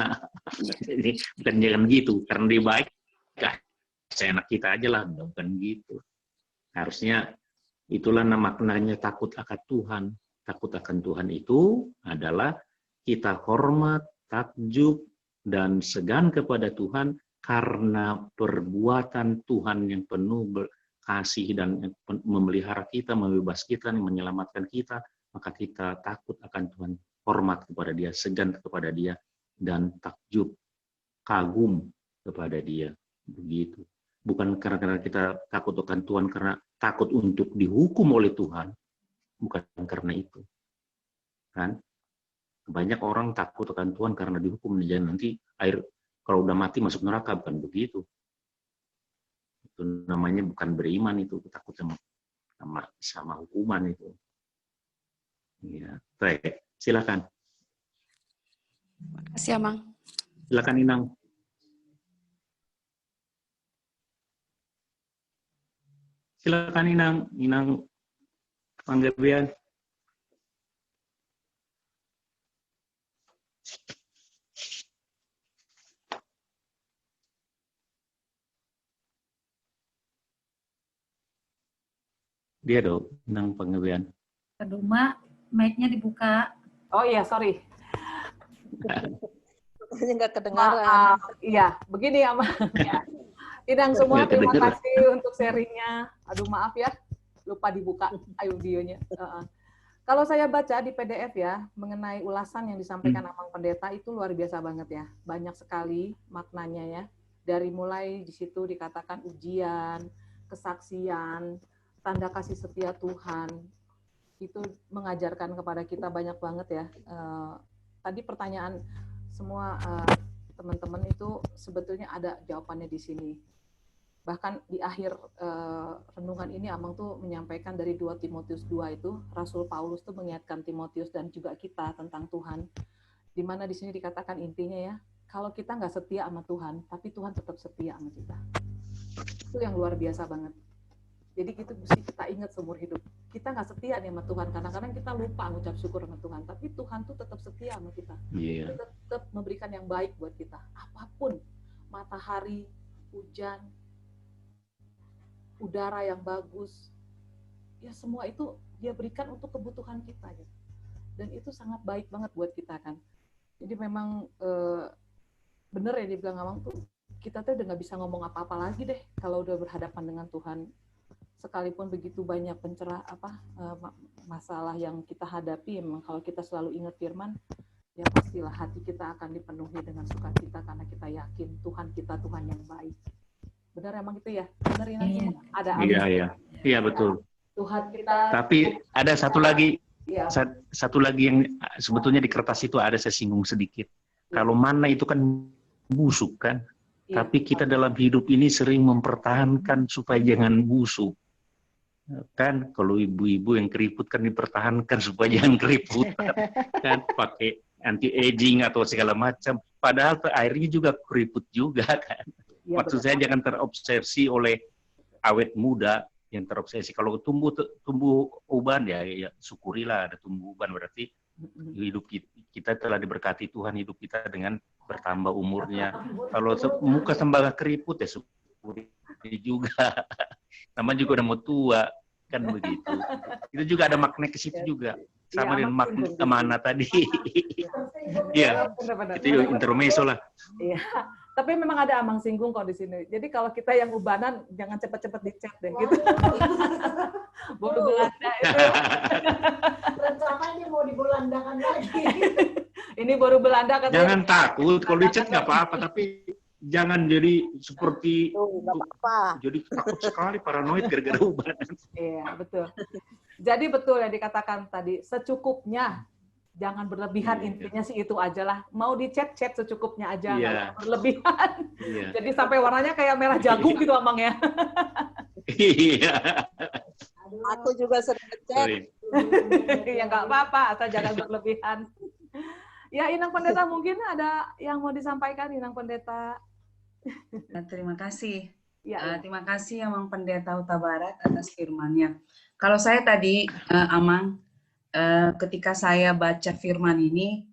Jadi bukan jangan gitu, karena dia baik, seenak kita aja lah, bukan gitu. Harusnya itulah maknanya takut akan Tuhan. Takut akan Tuhan itu adalah kita hormat, takjub, dan segan kepada Tuhan karena perbuatan Tuhan yang penuh kasih dan memelihara kita, membebas kita, menyelamatkan kita. Maka kita takut akan Tuhan, hormat kepada Dia, segan kepada Dia, dan takjub, kagum kepada Dia. Begitu. Bukan karena kita takut akan Tuhan karena takut untuk dihukum oleh Tuhan, bukan karena itu. Kan? Banyak orang takut akan Tuhan karena dihukum, jangan nanti air kalau udah mati masuk neraka, bukan begitu. Itu namanya bukan beriman, itu takut sama hukuman itu. Ya, baik. Silakan. Makasih ya, Mang. Silakan Inang. Silakan Inang Panggabean. Dia dong, Inang Panggabean. Aduh, Mak, mic-nya dibuka. Oh iya, sorry. Nggak kedengaran. Iya, begini ya, Ma. Inang semua, terima kasih untuk sharingnya. Aduh, maaf ya, lupa dibuka audionya. Kalau saya baca di PDF ya, mengenai ulasan yang disampaikan Amang Pendeta itu luar biasa banget ya. Banyak sekali maknanya ya. Dari mulai di situ dikatakan ujian, kesaksian, tanda kasih setia Tuhan. Itu mengajarkan kepada kita banyak banget ya. Tadi pertanyaan semua teman-teman itu sebetulnya ada jawabannya di sini. Bahkan di akhir renungan ini Amang tuh menyampaikan dari 2 Timotius 2 itu, Rasul Paulus tuh mengingatkan Timotius dan juga kita tentang Tuhan. Di mana di sini dikatakan intinya ya, kalau kita nggak setia sama Tuhan, tapi Tuhan tetap setia sama kita. Itu yang luar biasa banget. Jadi itu mesti kita ingat seumur hidup. Kita nggak setia nih sama Tuhan, kadang-kadang kita lupa mengucap syukur sama Tuhan, tapi Tuhan tuh tetap setia sama kita. Yeah. Dia tetap memberikan yang baik buat kita. Apapun, matahari, hujan, udara yang bagus, ya semua itu dia berikan untuk kebutuhan kita gitu. Dan itu sangat baik banget buat kita kan. Jadi memang bener ya dibilang Amang tuh, kita tuh udah nggak bisa ngomong apa-apa lagi deh kalau udah berhadapan dengan Tuhan. Sekalipun begitu banyak masalah yang kita hadapi, memang kalau kita selalu ingat firman, ya pastilah hati kita akan dipenuhi dengan sukacita karena kita yakin Tuhan kita Tuhan yang baik. Benar emang gitu ya? Benar ini ada. Iya betul. Tuhan kita. Tapi ada satu lagi, ya. Satu lagi yang sebetulnya di kertas itu ada saya singgung sedikit. Ya. Kalau mana itu kan busuk kan, ya. Tapi kita dalam hidup ini sering mempertahankan supaya jangan busuk. Kan kalau ibu-ibu yang keriput kan dipertahankan supaya jangan keriput kan, pakai anti aging atau segala macam. Padahal airnya juga keriput juga kan. Ya, maksud saya jangan terobsesi oleh awet muda, yang terobsesi. Kalau tumbuh uban ya syukurilah ada tumbuh uban, berarti hidup kita telah diberkati Tuhan, hidup kita dengan bertambah umurnya. Kalau muka sembah keriput ya syukuri juga. Nama juga udah mau tua kan begitu. Itu juga ada makna ke situ juga. Sama dengan makna kemana tadi. Iya. Itu intermezzo lah. Iya. Tapi memang ada Amang singgung kok di sini. Jadi kalau kita yang ubanan jangan cepet-cepet dicat deh gitu. Baru Belanda itu. Rencananya mau dibelandakan lagi. Ini baru Belanda katanya. Jangan takut, kalau dicat nggak apa-apa, tapi jangan jadi seperti jadi takut sekali, paranoid gara-gara ubanan. Iya, betul. Jadi betul yang dikatakan tadi, secukupnya. Jangan berlebihan, intinya sih itu aja lah. Mau dicat secukupnya aja, nggak berlebihan. Jadi sampai warnanya kayak merah jagung gitu, Amang ya. Iya. Aku juga sering ngecat. Ya nggak apa-apa, asal jangan berlebihan. Ya, Inang Pendeta mungkin ada yang mau disampaikan, Inang Pendeta. Terima kasih. Ya. Terima kasih Amang Pendeta Huta Barat atas firman-Nya. Kalau saya tadi, Amang, ketika saya baca firman ini,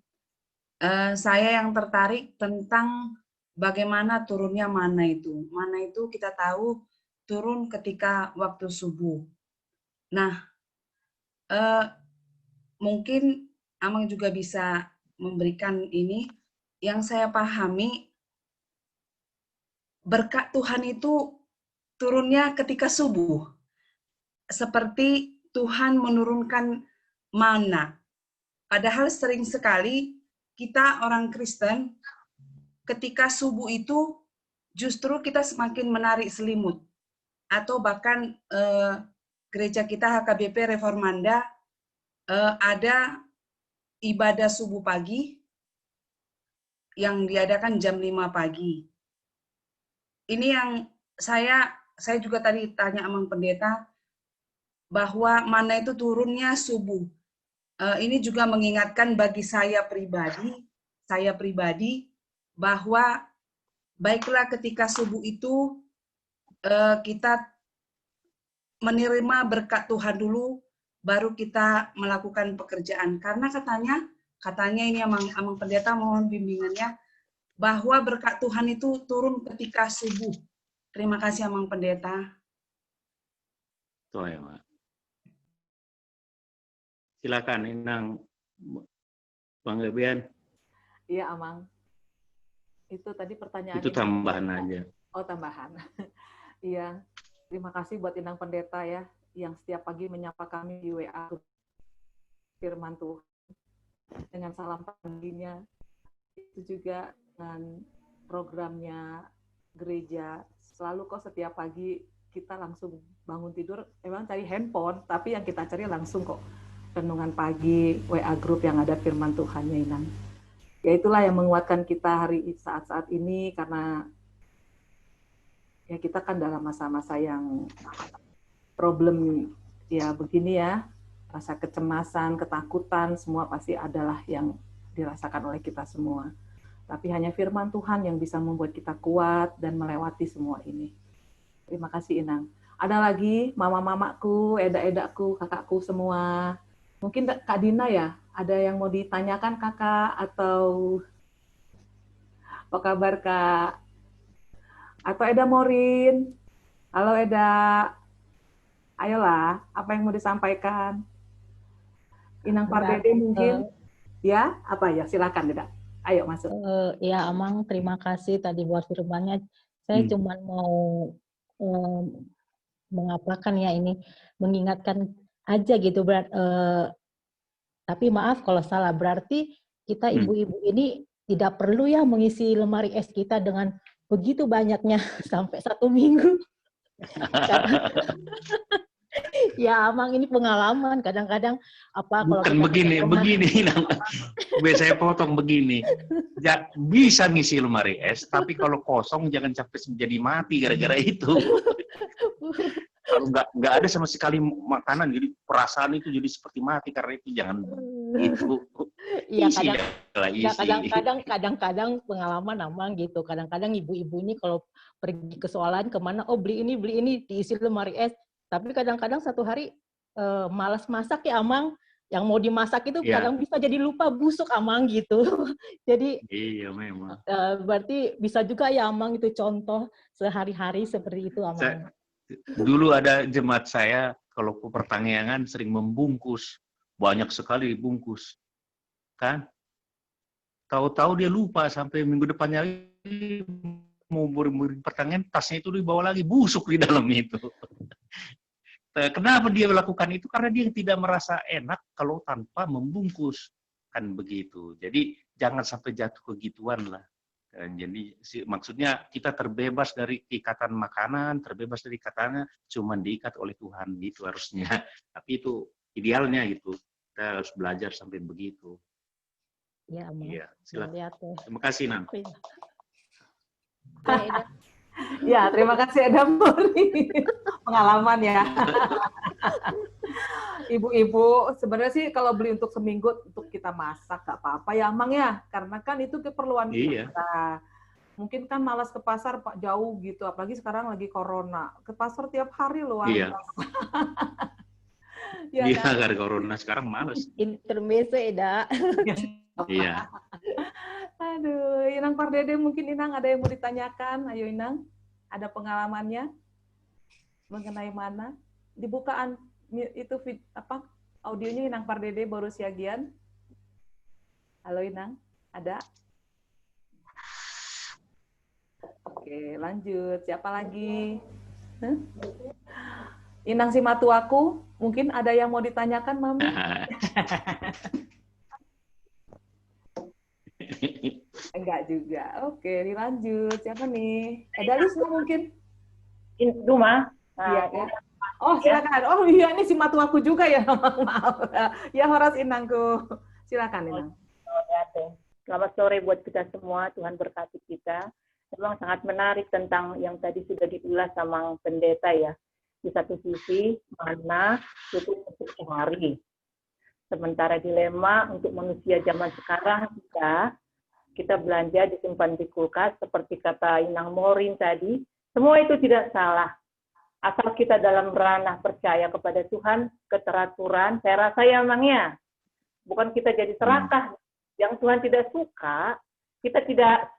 saya yang tertarik tentang bagaimana turunnya mana itu. Mana itu kita tahu turun ketika waktu subuh. Nah, mungkin Amang juga bisa memberikan ini, yang saya pahami, berkat Tuhan itu turunnya ketika subuh. Seperti Tuhan menurunkan mana. Padahal sering sekali kita orang Kristen ketika subuh itu justru kita semakin menarik selimut. Atau bahkan gereja kita HKBP Reformanda ada ibadah subuh pagi yang diadakan jam 5 pagi. Ini yang saya juga tadi tanya Amang Pendeta bahwa mana itu turunnya subuh. Ini juga mengingatkan bagi saya pribadi bahwa baiklah ketika subuh itu kita menerima berkat Tuhan dulu, baru kita melakukan pekerjaan. Karena katanya ini Amang Pendeta, mohon bimbingannya, bahwa berkat Tuhan itu turun ketika subuh. Terima kasih Amang Pendeta. Tuh ya, Mak. Silakan Inang, Bang Gebian. Iya, Amang. Itu tadi pertanyaan. Itu tambahan aja. Oh, tambahan. Iya. Terima kasih buat Inang Pendeta ya, yang setiap pagi menyapa kami di WA Firman Tuhan dengan salam paginya. Itu juga dengan programnya gereja. Selalu kok setiap pagi kita langsung bangun tidur, memang cari handphone, tapi yang kita cari langsung kok renungan pagi, WA group yang ada firman Tuhannya, Inang. Ya itulah yang menguatkan kita saat-saat ini, karena ya kita kan dalam masa-masa yang problem ya begini ya, rasa kecemasan, ketakutan, semua pasti adalah yang dirasakan oleh kita semua. Tapi hanya firman Tuhan yang bisa membuat kita kuat dan melewati semua ini. Terima kasih, Inang. Ada lagi mama-mamaku, eda-edaku, kakakku semua. Mungkin Kak Dina ya, ada yang mau ditanyakan kakak, atau apa kabar Kak? Atau Eda Morin? Halo Eda, ayolah, apa yang mau disampaikan? Inang Pardede mungkin? Ya, apa ya? Silakan Eda. Ayo masuk. Ya Amang, terima kasih tadi buat firman-Nya. Saya cuma mau mengapakan ya ini, mengingatkan aja gitu, tapi maaf kalau salah, berarti kita ibu-ibu ini tidak perlu ya mengisi lemari es kita dengan begitu banyaknya sampai 1 minggu. Ya Amang, ini pengalaman, kadang-kadang apa kalau bukan begini, saya potong begini. Ya, bisa ngisi lemari es, tapi kalau kosong jangan sampai menjadi mati gara-gara itu. Kalau nggak ada sama sekali makanan, jadi perasaan itu jadi seperti mati, karena itu jangan itu. Iya, kadang-kadang pengalaman Amang gitu. Kadang-kadang ibu-ibu ini kalau pergi ke soalan kemana, oh beli ini diisi lemari es, Tapi kadang-kadang satu hari malas masak ya Amang, yang mau dimasak itu kadang bisa jadi lupa busuk Amang gitu. Jadi iya memang. Berarti bisa juga ya Amang itu contoh sehari-hari seperti itu Amang. Dulu ada jemaat saya kalau ke pertanian sering membungkus, banyak sekali dibungkus, kan? Tahu-tahu dia lupa sampai minggu depannya mau pertanian, tasnya itu dibawa lagi, busuk di dalam itu. Kenapa dia melakukan itu? Karena dia tidak merasa enak kalau tanpa membungkus, kan begitu. Jadi jangan sampai jatuh ke gituan lah. Jadi maksudnya kita terbebas dari ikatan makanan, terbebas dari ikatannya, cuman diikat oleh Tuhan gitu harusnya. Tapi itu idealnya gitu. Kita harus belajar sampai begitu. Ya, iya, silakan. Ya, terima kasih, Nan. Ya, terima kasih Eda Mori. Pengalaman ya. Ibu-ibu, sebenarnya sih kalau beli untuk seminggu untuk kita masak gak apa-apa ya Amang ya, karena kan itu keperluan kita. Mungkin kan malas ke pasar Pak jauh gitu, apalagi sekarang lagi corona. Ke pasar tiap hari loh. Iya. Iya, kan? Gara corona sekarang malas. Intermezzo Eda. Iya. Aduh, Inang Pardede mungkin Inang ada yang mau ditanyakan. Ayo Inang, ada pengalamannya mengenai mana? Dibukaan itu apa audionya Inang Pardede baru siagian. Halo Inang, ada? Oke, lanjut. Siapa lagi? Inang Simatuaku, mungkin ada yang mau ditanyakan, Mami? Enggak juga. Oke, dilanjut. Siapa nih? Lisma mungkin? Duma. Iya, ya. Oh, silakan. Oh iya, ini si matuaku juga ya. Maaf. Ya, Horas Inangku. Silakan, Inang. Selamat sore buat kita semua. Tuhan berkati kita. Memang sangat menarik tentang yang tadi sudah diulas sama pendeta ya. Di satu sisi, mana cukup untuk sehari. Sementara dilema untuk manusia zaman sekarang kita belanja disimpan di kulkas seperti kata Inang Morin tadi, semua itu tidak salah. Asal kita dalam ranah percaya kepada Tuhan, keteraturan, saya rasa ya Amangnya, bukan kita jadi serakah. Yang Tuhan tidak suka, kita tidak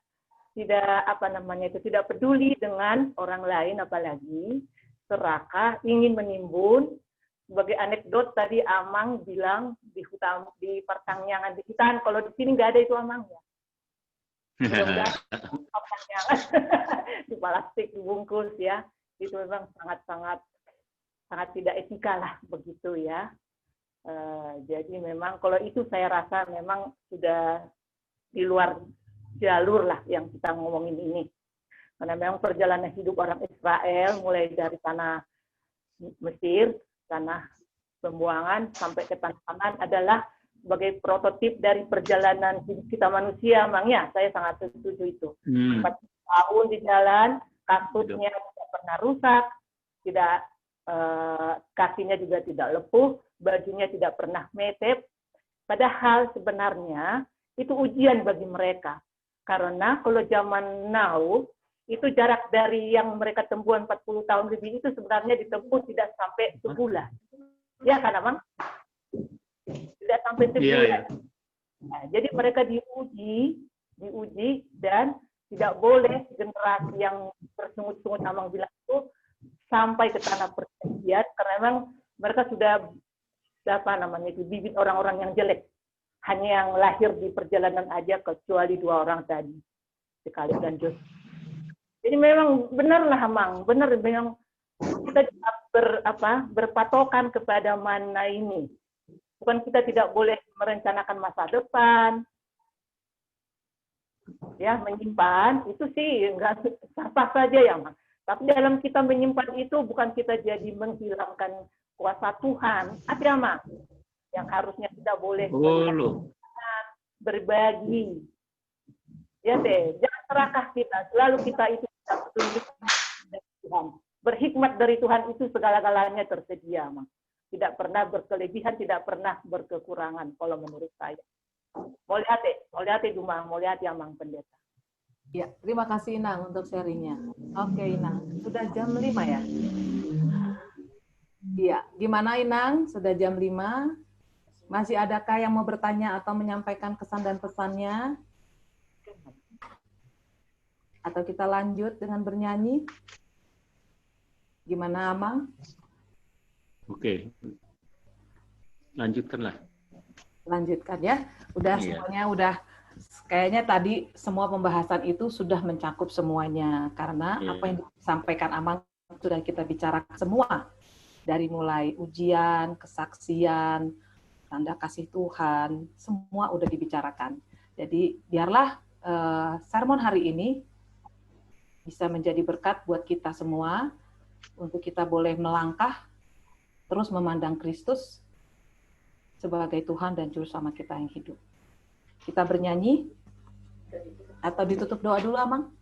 tidak peduli dengan orang lain, apalagi serakah, ingin menimbun. Sebagai anekdot tadi Amang bilang di pertanian di hutan, kalau di sini nggak ada itu Amang ya. Di plastik dibungkus ya, itu memang sangat tidak etika lah begitu ya. Jadi memang kalau itu saya rasa memang sudah di luar jalur lah yang kita ngomongin ini, karena memang perjalanan hidup orang Israel mulai dari tanah Mesir, tanah pembuangan sampai ke tanah Kanaan adalah sebagai prototip dari perjalanan hidup kita manusia, Mang ya. Saya sangat setuju itu. 40 tahun di jalan, kasutnya tidak pernah rusak, tidak kakinya juga tidak lepuh, bajunya tidak pernah metep. Padahal sebenarnya itu ujian bagi mereka. Karena kalau zaman now, itu jarak dari yang mereka tempuh 40 tahun lebih itu sebenarnya ditempuh tidak sampai sebulan. Ya kan, Amang? Tidak sampai sebulan. Yeah. Nah, jadi mereka diuji dan tidak boleh generasi yang bersungut-sungut Amang bilang itu sampai ke tanah perjanjian, karena memang mereka sudah bibit orang-orang yang jelek. Hanya yang lahir di perjalanan aja, kecuali 2 orang tadi, Kaleb dan Joshua. Jadi memang benarlah Amang, benar memang kita berpatokan kepada mana ini. Bukan kita tidak boleh merencanakan masa depan, ya menyimpan itu sih enggak sah saja ya Mang. Tapi dalam kita menyimpan itu bukan kita jadi menghilangkan kuasa Tuhan, ada Mang yang harusnya kita boleh berbagi. Ya deh, jangan serakah kita, selalu kita itu petunjuk dari Tuhan. Berhikmat dari Tuhan itu segala-galanya tersedia, Mang. Tidak pernah berkelebihan, tidak pernah berkekurangan, kalau menurut saya. Mau lihat Duma, mau lihat ya Mang Pendeta. Ya, terima kasih Inang untuk sharingnya. Oke Inang, sudah jam 5 ya? Iya, gimana Inang? Sudah jam 5. Masih adakah yang mau bertanya atau menyampaikan kesan dan pesannya? Atau kita lanjut dengan bernyanyi? Gimana, Amang? Oke. Lanjutkanlah. Lanjutkan ya. Udah Iya. semuanya udah kayaknya tadi semua pembahasan itu sudah mencakup semuanya karena Iya. apa yang disampaikan Amang sudah kita bicarakan semua. Dari mulai ujian, kesaksian, tanda kasih Tuhan, semua udah dibicarakan. Jadi biarlah sermon hari ini bisa menjadi berkat buat kita semua untuk kita boleh melangkah terus memandang Kristus sebagai Tuhan dan Juru Selamat kita yang hidup. Kita bernyanyi atau ditutup doa dulu, Amang?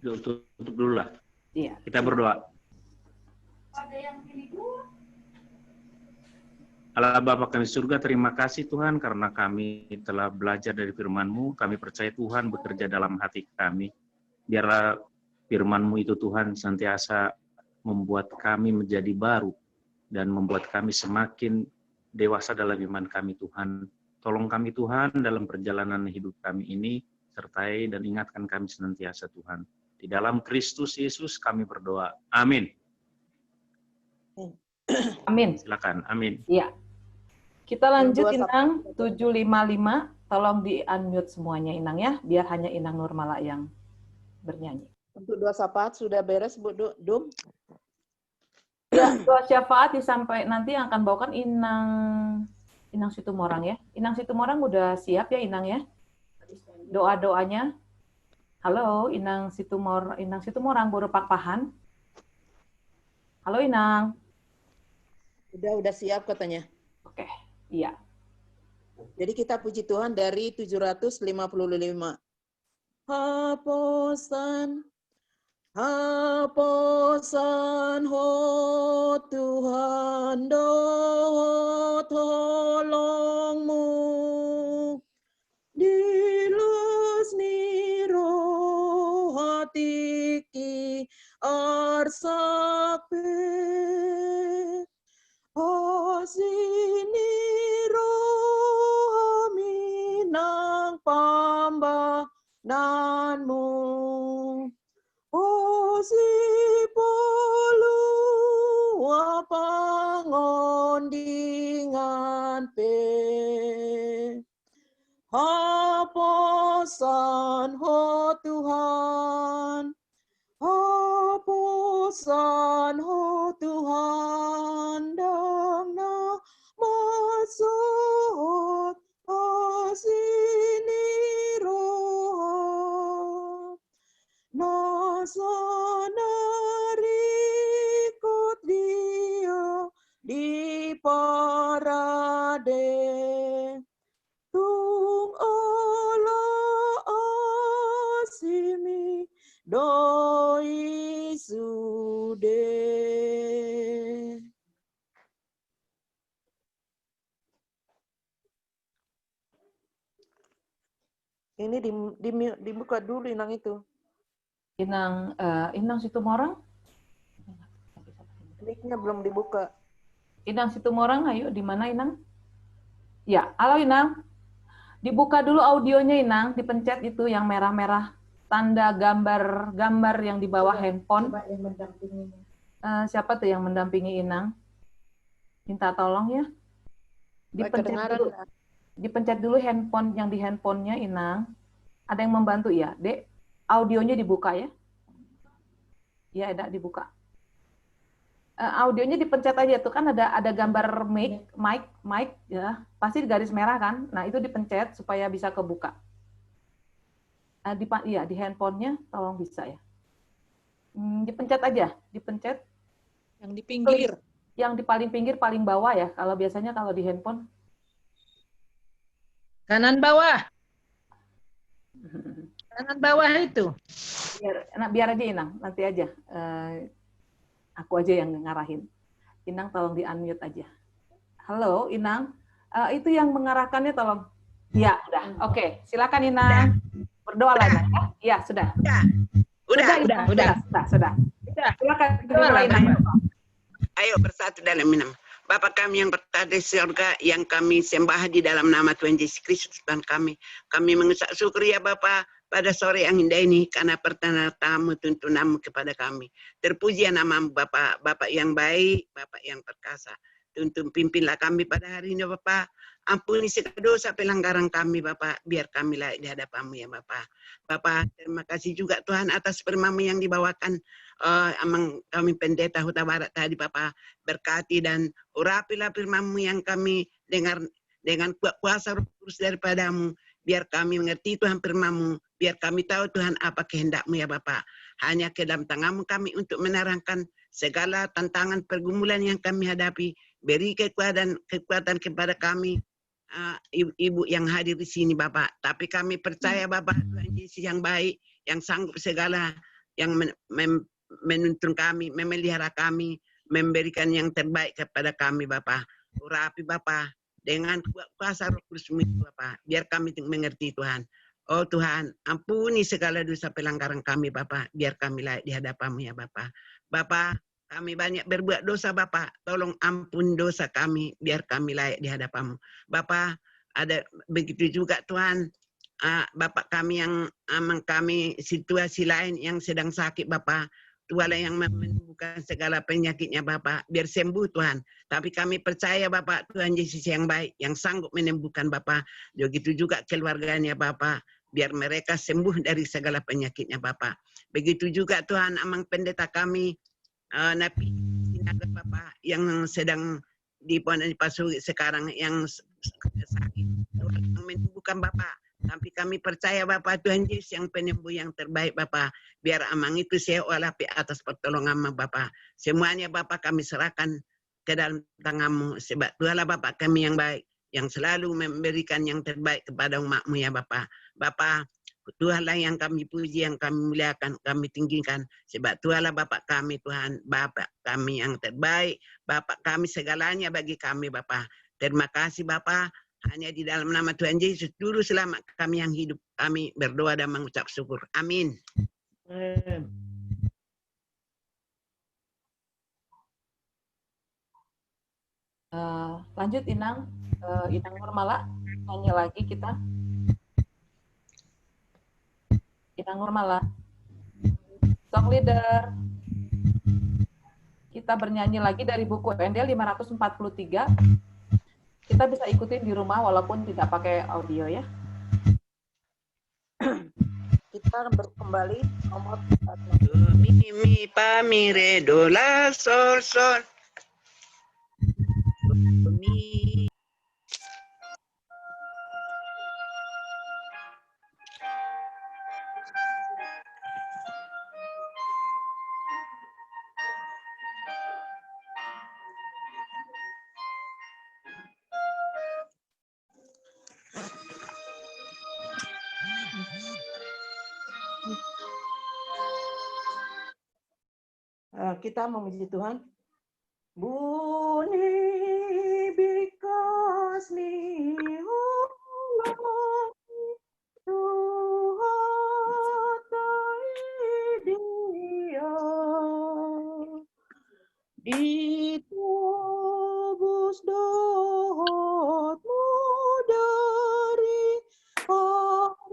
Tutup dulu lah. Iya. Kita berdoa. Ada yang pilih dua. Allah Bapa kami surga, terima kasih Tuhan karena kami telah belajar dari firman-Mu. Kami percaya Tuhan bekerja dalam hati kami. Biarlah firman-Mu itu Tuhan senantiasa membuat kami menjadi baru dan membuat kami semakin dewasa dalam iman kami Tuhan. Tolong kami Tuhan dalam perjalanan hidup kami ini, sertai dan ingatkan kami senantiasa Tuhan. Di dalam Kristus Yesus kami berdoa. Amin. Amin. Silakan. Amin. Iya. Kita lanjut Yang dua, Inang 755. Tolong di-unmute semuanya Inang ya, biar hanya Inang Nurmala yang bernyanyi. Untuk doa syafaat sudah beres, Bu Dum? Ya, doa syafaat sampai nanti yang akan bawakan Inang Situmorang ya. Inang Situmorang udah siap ya Inang ya? Doa-doanya. Halo, Inang Situmorang Buru Pakpahan. Halo Inang. Udah siap katanya. Oke, iya. Jadi kita puji Tuhan dari 755. Haposan, haposan, ho Tuhan, do tolongmu. Dilus niro hatiki arsape. Asini rohaminang pambananmu. Osipolu apangondingan pe. Haposan ho Tuhan. Haposan ho Tuhan dan masuk asini roh nasanarikot dia di parade tung Allah asimi doi sude. Ini dibuka dulu Inang itu. Inang Situmorang? Mic-nya belum dibuka. Inang Situmorang, ayo di mana Inang? Ya, halo Inang. Dibuka dulu audionya Inang, dipencet itu yang merah-merah. Tanda gambar yang di bawah handphone. Coba yang mendampinginya. Siapa tuh yang mendampingi Inang? Minta tolong ya. Dipencet dulu handphone yang di handphonenya Inang. Ada yang membantu ya, Dek? Audionya dibuka ya? Ya, ada dibuka. Audionya dipencet aja tuh kan ada gambar mic ya. Pasti di garis merah kan? Nah, itu dipencet supaya bisa kebuka. Di handphonenya tolong bisa ya. Dipencet aja, dipencet. Yang di pinggir. Yang di paling pinggir, paling bawah ya. Kalau biasanya kalau di handphone. Kanan bawah. Kanan bawah itu. Biar aja Inang, nanti aja. Aku aja yang ngarahin. Inang tolong di-unmute aja. Halo Inang, itu yang mengarahkannya tolong. Ya, udah. Oke, silakan Inang. Berdoa lah Inang ya. Ya, sudah. Udah. Sudah. Silakan berdoa Inang. Ayo bersatu dalam nama. Bapa kami yang berada di surga, yang kami sembah di dalam nama Tuhan Yesus Kristus Tuhan kami. Kami mengucap syukur ya Bapa pada sore yang indah ini karena pertanyaan-Mu tuntunanmu kepada kami. Terpuji nama-Mu Bapa, Bapa yang baik, Bapa yang perkasa. Tuntun pimpinlah kami pada hari ini Bapa. Ampuni segala dosa pelanggaran kami Bapa, biar kami layak di hadapan-Mu ya Bapa. Bapa, terima kasih juga Tuhan atas firman-Mu yang dibawakan amang kami pendeta Huta Barat tadi Bapa, berkati dan urapilah firman-Mu yang kami dengar dengan kuasa Roh Kudus daripada-Mu, biar kami mengerti Tuhan firman-Mu, biar kami tahu Tuhan apa kehendak-Mu ya Bapa. Hanya ke dalam tangan-Mu kami untuk menerangkan segala tantangan pergumulan yang kami hadapi. Beri kekuatan kepada kami, ibu yang hadir di sini Bapak. Tapi kami percaya Bapak Tuhan Yesus yang baik, yang sanggup segala, yang menuntun kami, memelihara kami, memberikan yang terbaik kepada kami Bapak. Urapi Bapak dengan kuasa Roh Kudus-Mu Bapak, biar kami mengerti Tuhan. Oh Tuhan, ampuni segala dosa pelanggaran kami Bapak, biar kami layak di hadapan-Mu ya Bapak. Bapak, kami banyak berbuat dosa Bapak, tolong ampun dosa kami, biar kami layak di hadapan-Mu. Bapak, ada begitu juga Tuhan, Bapak kami yang kami situasi lain yang sedang sakit Bapak, Tuhanlah yang menyembuhkan segala penyakitnya Bapak, biar sembuh Tuhan. Tapi kami percaya Bapak, Tuhan Yesus yang baik, yang sanggup menyembuhkan Bapak. Begitu juga keluarganya Bapak, biar mereka sembuh dari segala penyakitnya Bapak. Begitu juga Tuhan amang pendeta kami, Napi Sinaga Bapak, yang sedang di Pondok Pasuri sekarang yang sakit. Tuhan yang menyembuhkan Bapak. Tapi kami percaya Bapak Tuhan Yesus yang penyembuh yang terbaik Bapak. Biar amang itu saya walapi atas pertolongan Bapak. Semuanya Bapak kami serahkan ke dalam tangan-Mu. Sebab Tuhanlah Bapak kami yang baik, yang selalu memberikan yang terbaik kepada umat-Mu ya Bapak. Bapak, Tuhanlah yang kami puji, yang kami muliakan, kami tinggikan. Sebab Tuhanlah Bapak kami Tuhan, Bapak kami yang terbaik, Bapak kami segalanya bagi kami Bapak. Terima kasih Bapak. Hanya di dalam nama Tuhan Yesus dulu selamat kami yang hidup. Kami berdoa dan mengucap syukur. Amin. Lanjut Inang, Inang Nurmala, nyanyi lagi kita. Inang Nurmala, song leader. Kita bernyanyi lagi dari buku Endel 543. Kita bisa ikutin di rumah walaupun tidak pakai audio ya. Kita kembali nomor 1. Mi pa mi re do la sol sol. Mi. Kita memuji Tuhan. Bunyi because ni Tuhan dia ditebus dohotmu dari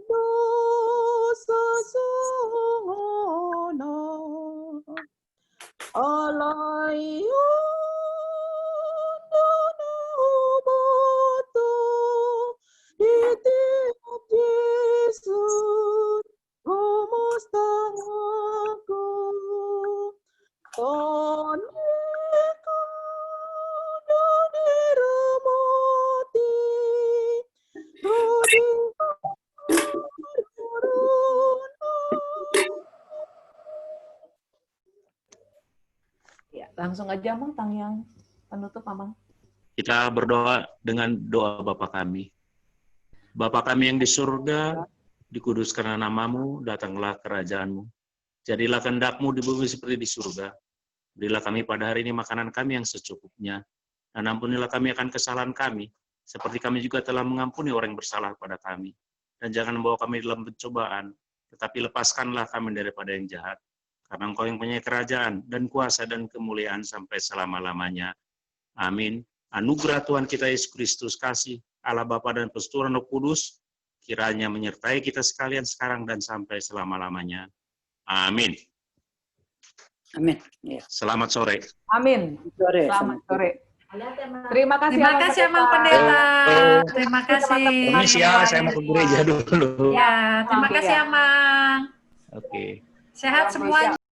dosa sona. Alaiyun dana obato di tiap Yesus rumustang aku toneka dani ramati rodi Ya, langsung aja Amang tang yang penutup Amang. Kita berdoa dengan doa Bapa kami. Bapa kami yang di surga, dikuduskanlah nama-Mu, datanglah kerajaan-Mu. Jadilah kehendak-Mu di bumi seperti di surga. Berilah kami pada hari ini makanan kami yang secukupnya. Dan ampunilah kami akan kesalahan kami, seperti kami juga telah mengampuni orang yang bersalah kepada kami. Dan jangan membawa kami dalam pencobaan, tetapi lepaskanlah kami daripada yang jahat. Karena Engkau yang punya kerajaan dan kuasa dan kemuliaan sampai selama-lamanya. Amin. Anugerah Tuhan kita Yesus Kristus, kasih Allah Bapa dan persekutuan Roh Kudus, kiranya menyertai kita sekalian sekarang dan sampai selama-lamanya. Amin. Amin. Ya. Selamat sore. Amin. Selamat sore. Terima kasih. Terima kasih Amang Pendeta. Terima kasih. Permisi ya, saya mau ke gereja dulu. Ya, terima kasih Amang. Oke. Sehat semuanya.